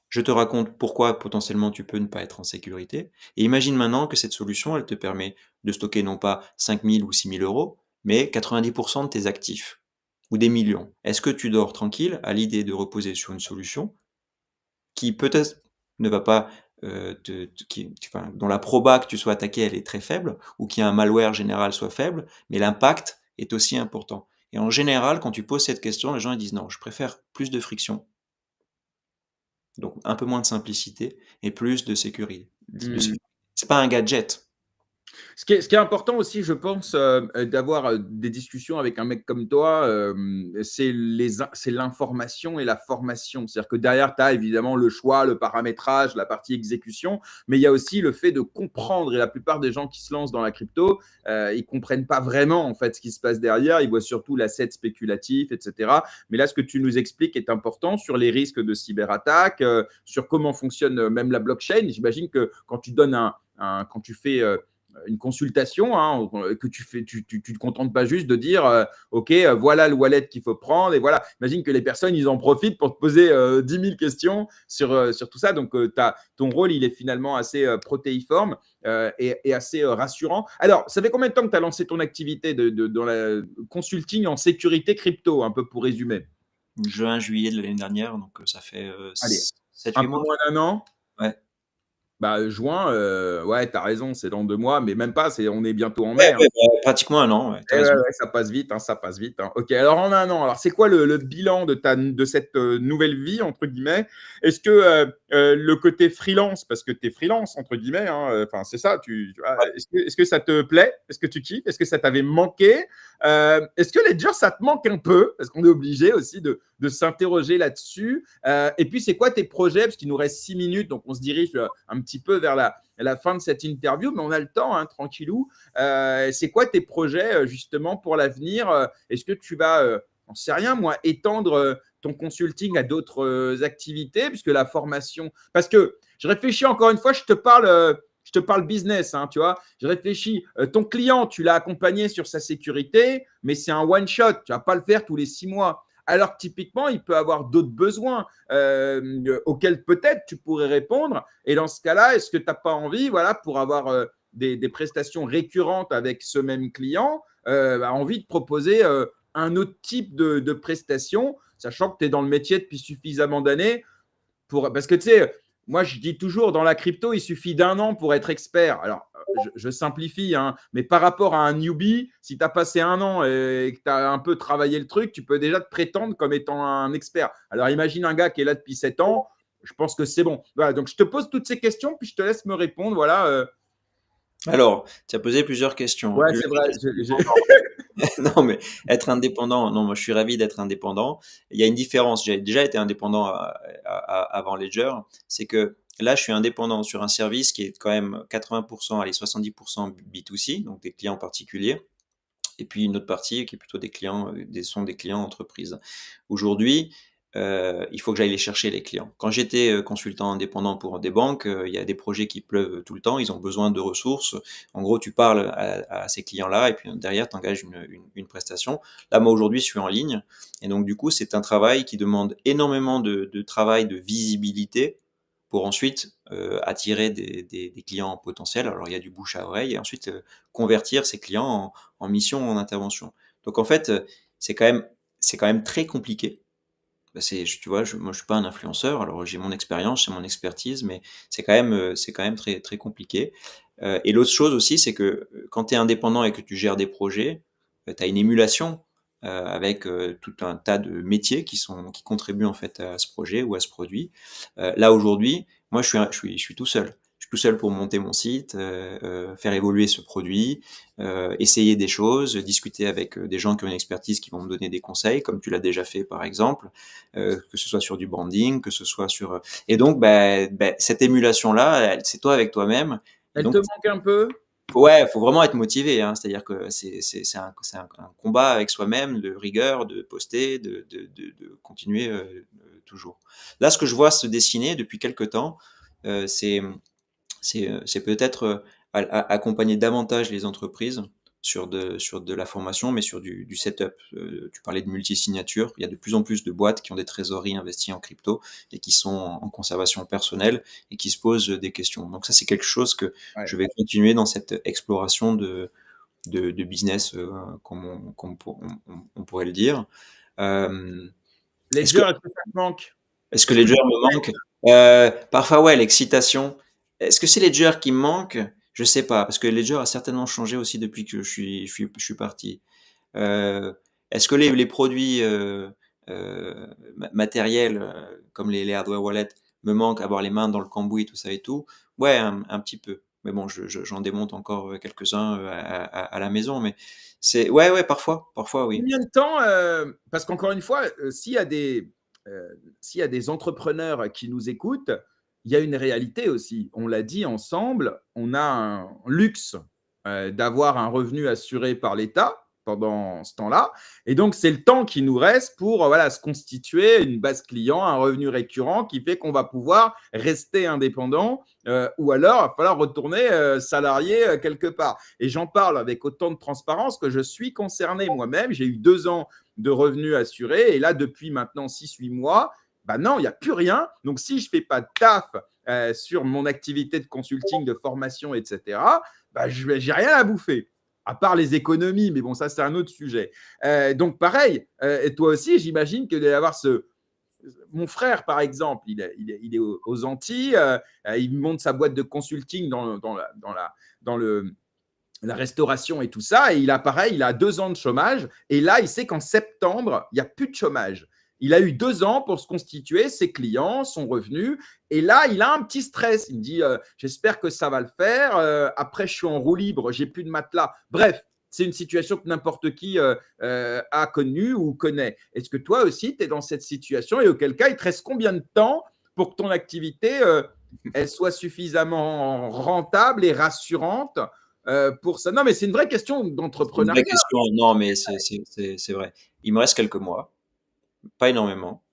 Je te raconte pourquoi potentiellement tu peux ne pas être en sécurité. Et imagine maintenant que cette solution, elle te permet de stocker non pas 5 000 ou 6 000 euros, mais 90% de tes actifs ou des millions. Est-ce que tu dors tranquille à l'idée de reposer sur une solution qui peut-être ne va pas enfin, dont la proba que tu sois attaqué elle est très faible ou qu'il y a un malware général soit faible, mais l'impact est aussi important. Et en général, quand tu poses cette question, les gens ils disent non, je préfère plus de friction, donc un peu moins de simplicité et plus de sécurité. Mmh. C'est pas un gadget. Ce qui est important aussi, je pense, d'avoir, des discussions avec un mec comme toi, c'est l'information et la formation. C'est-à-dire que derrière, tu as évidemment le choix, le paramétrage, la partie exécution, mais il y a aussi le fait de comprendre et la plupart des gens qui se lancent dans la crypto, ils comprennent pas vraiment, en fait, ce qui se passe derrière. Ils voient surtout l'asset spéculatif et cetera. Mais là, ce que tu nous expliques est important sur les risques de cyberattaque, sur comment fonctionne, même la blockchain. J'imagine que quand tu donnes quand tu fais, une consultation, hein, que tu fais, tu te contentes pas juste de dire ok, voilà le wallet qu'il faut prendre et voilà. Imagine que les personnes ils en profitent pour te poser 10 000 questions sur tout ça. Donc ton rôle il est finalement assez protéiforme et assez rassurant. Alors, ça fait combien de temps que tu as lancé ton activité dans la consulting en sécurité crypto, un peu pour résumer? Juin, juillet de l'année dernière, donc ça fait Allez, 7-8 un peu mois. moins d'un an. Ouais. Bah, juin, ouais, tu as raison, c'est dans 2 mois, mais même pas, on est bientôt en Ouais, mai, hein. ouais, bah, pratiquement un an, ouais, tu as Eh ouais, raison. ouais, ça passe vite, hein, ça passe vite, hein. OK, alors en un an, alors c'est quoi le bilan de cette nouvelle vie, entre guillemets? Est-ce que le côté freelance, parce que tu es freelance, entre guillemets, hein, enfin, c'est ça, tu vois, Ouais. est-ce que ça te plaît? Est-ce que tu kiffes? Est-ce que ça t'avait manqué? Est-ce que Ledger, ça te manque un peu? Parce qu'on est obligé aussi de s'interroger là-dessus. Et puis, c'est quoi tes projets? Parce qu'il nous reste 6 minutes, donc on se dirige un petit peu vers la fin de cette interview, mais on a le temps, hein, tranquillou. C'est quoi tes projets justement pour l'avenir? Est-ce que tu vas, j'en sais rien moi, étendre ton consulting à d'autres activités, puisque la formation. Parce que je réfléchis encore une fois, je te parle business, hein, tu vois. Je réfléchis, ton client, tu l'as accompagné sur sa sécurité, mais c'est un one shot. Tu vas pas le faire tous les 6 mois. Alors que typiquement, il peut avoir d'autres besoins auxquels peut-être tu pourrais répondre. Et dans ce cas-là, est-ce que tu n'as pas envie, voilà, pour avoir des prestations récurrentes avec ce même client, envie de proposer un autre type de prestations, sachant que tu es dans le métier depuis suffisamment d'années parce que tu sais, moi je dis toujours dans la crypto, il suffit d'un an pour être expert. Alors, je simplifie, hein, mais par rapport à un newbie, si tu as passé un an et que tu as un peu travaillé le truc, tu peux déjà te prétendre comme étant un expert. Alors, imagine un gars qui est là depuis 7 ans, je pense que c'est bon. Voilà, donc je te pose toutes ces questions, puis je te laisse me répondre. Voilà. Alors, tu as posé plusieurs questions. Ouais, c'est vrai. Non, mais être indépendant, non, moi je suis ravi d'être indépendant. Il y a une différence. J'ai déjà été indépendant avant Ledger. C'est que là, je suis indépendant sur un service qui est quand même 80%, allez, 70% B2C, donc des clients particuliers. Et puis une autre partie qui est plutôt des clients, sont des clients entreprises. Aujourd'hui, il faut que j'aille les chercher les clients. Quand j'étais consultant indépendant pour des banques, il y a des projets qui pleuvent tout le temps, ils ont besoin de ressources. En gros, tu parles à ces clients-là et puis derrière, tu engages une prestation. Là, moi aujourd'hui, je suis en ligne et donc du coup, c'est un travail qui demande énormément de travail, de visibilité pour ensuite attirer des clients potentiels. Alors il y a du bouche à oreille et ensuite convertir ces clients en mission, en intervention. Donc en fait, c'est quand même très compliqué. Bah, tu vois, moi je suis pas un influenceur, alors j'ai mon expérience, j'ai mon expertise, mais c'est quand même très très compliqué. Et l'autre chose aussi, c'est que quand tu es indépendant et que tu gères des projets, tu as une émulation avec tout un tas de métiers qui contribuent en fait à ce projet ou à ce produit. Là aujourd'hui, moi je suis tout seul. Je suis tout seul pour monter mon site, faire évoluer ce produit, essayer des choses, discuter avec des gens qui ont une expertise qui vont me donner des conseils, comme tu l'as déjà fait par exemple, que ce soit sur du branding, que ce soit sur... Et donc, cette émulation-là, c'est toi avec toi-même. Et Elle te donc, manque un peu? ouais, faut vraiment être motivé, hein. C'est-à-dire que c'est un combat avec soi-même, de rigueur, de poster, de continuer toujours. Là, ce que je vois se dessiner depuis quelque temps, c'est c'est peut-être accompagner davantage les entreprises sur de la formation, mais sur du setup. Tu parlais de multi-signature. Il y a de plus en plus de boîtes qui ont des trésoreries investies en crypto et qui sont en conservation personnelle et qui se posent des questions. Donc ça, c'est quelque chose que Ouais. je vais continuer dans cette exploration de business, on pourrait le dire. Euh, est-ce que Ledger, est-ce que ça te manque? est-ce que Est-ce que Ledger tu me manque? Parfois, ouais, l'excitation. Est-ce que c'est Ledger qui me manque? Je sais pas, parce que Ledger a certainement changé aussi depuis que je suis parti. Est-ce que les produits matériels, comme les hardware wallets, me manquent, avoir les mains dans le cambouis, tout ça et tout? Ouais, un petit peu. Mais bon, j'en démonte encore quelques-uns à la maison, mais ouais, parfois, oui. combien de temps, parce qu'encore une fois, s'il y a des entrepreneurs qui nous écoutent, il y a une réalité aussi. On l'a dit ensemble, on a un luxe d'avoir un revenu assuré par l'État pendant ce temps-là. Et donc, c'est le temps qui nous reste pour voilà, se constituer une base client, un revenu récurrent qui fait qu'on va pouvoir rester indépendant ou alors il va falloir retourner salarié quelque part. Et j'en parle avec autant de transparence que je suis concerné moi-même. J'ai eu 2 ans de revenus assurés et là, depuis maintenant 6-8 mois, bah non, il n'y a plus rien. Donc, si je ne fais pas de taf sur mon activité de consulting, de formation, etc., bah, je n'ai rien à bouffer. À part les économies, mais bon, ça, c'est un autre sujet. Donc, pareil, et toi aussi, j'imagine qu'il doit y avoir ce. Mon frère, par exemple, il est aux Antilles, il monte sa boîte de consulting dans la restauration et tout ça. Et il a pareil, il a 2 ans de chômage. Et là, il sait qu'en septembre, il n'y a plus de chômage. Il a eu 2 ans pour se constituer, ses clients, son revenu. Et là, il a un petit stress. Il me dit, j'espère que ça va le faire. Après, je suis en roue libre, j'ai plus de matelas. Bref, c'est une situation que n'importe qui a connue ou connaît. Est-ce que toi aussi, tu es dans cette situation? Et auquel cas, il te reste combien de temps pour que ton activité elle soit suffisamment rentable et rassurante pour ça? Non, mais c'est une vraie question C'est une vraie d'entrepreneuriat. question. Non, mais c'est vrai. Il me reste quelques mois, pas énormément,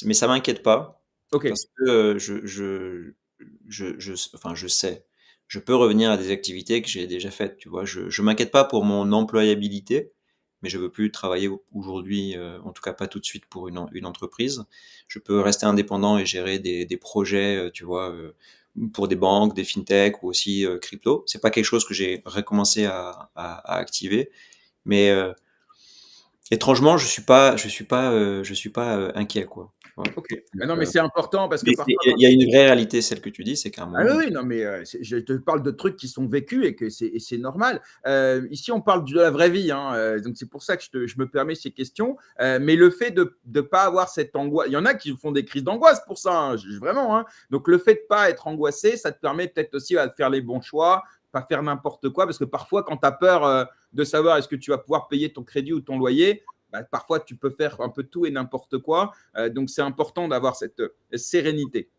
mais ça m'inquiète pas Ok, parce que enfin, je sais, je peux revenir à des activités que j'ai déjà faites, tu vois. Je m'inquiète pas pour mon employabilité, mais je veux plus travailler aujourd'hui, en tout cas pas tout de suite pour une entreprise. Je peux rester indépendant et gérer des projets, tu vois, pour des banques, des fintechs ou aussi crypto. C'est pas quelque chose que j'ai recommencé à activer, mais étrangement, je suis pas inquiet, quoi. Voilà. ok. Donc, Mais non, mais c'est important parce que mais parfois, il y a une vraie réalité, celle que tu dis, c'est qu'à un ah oui, moment, oui, non, mais je te parle de trucs qui sont vécus et c'est normal. Ici, on parle de la vraie vie, hein, donc c'est pour ça que je me permets ces questions. Mais le fait de ne pas avoir cette angoisse, il y en a qui font des crises d'angoisse pour ça, hein, vraiment. Hein. Donc le fait de ne pas être angoissé, ça te permet peut-être aussi de faire les bons choix, pas faire n'importe quoi, parce que parfois, quand tu as peur de savoir est-ce que tu vas pouvoir payer ton crédit ou ton loyer, bah, parfois tu peux faire un peu tout et n'importe quoi. Donc c'est important d'avoir cette sérénité.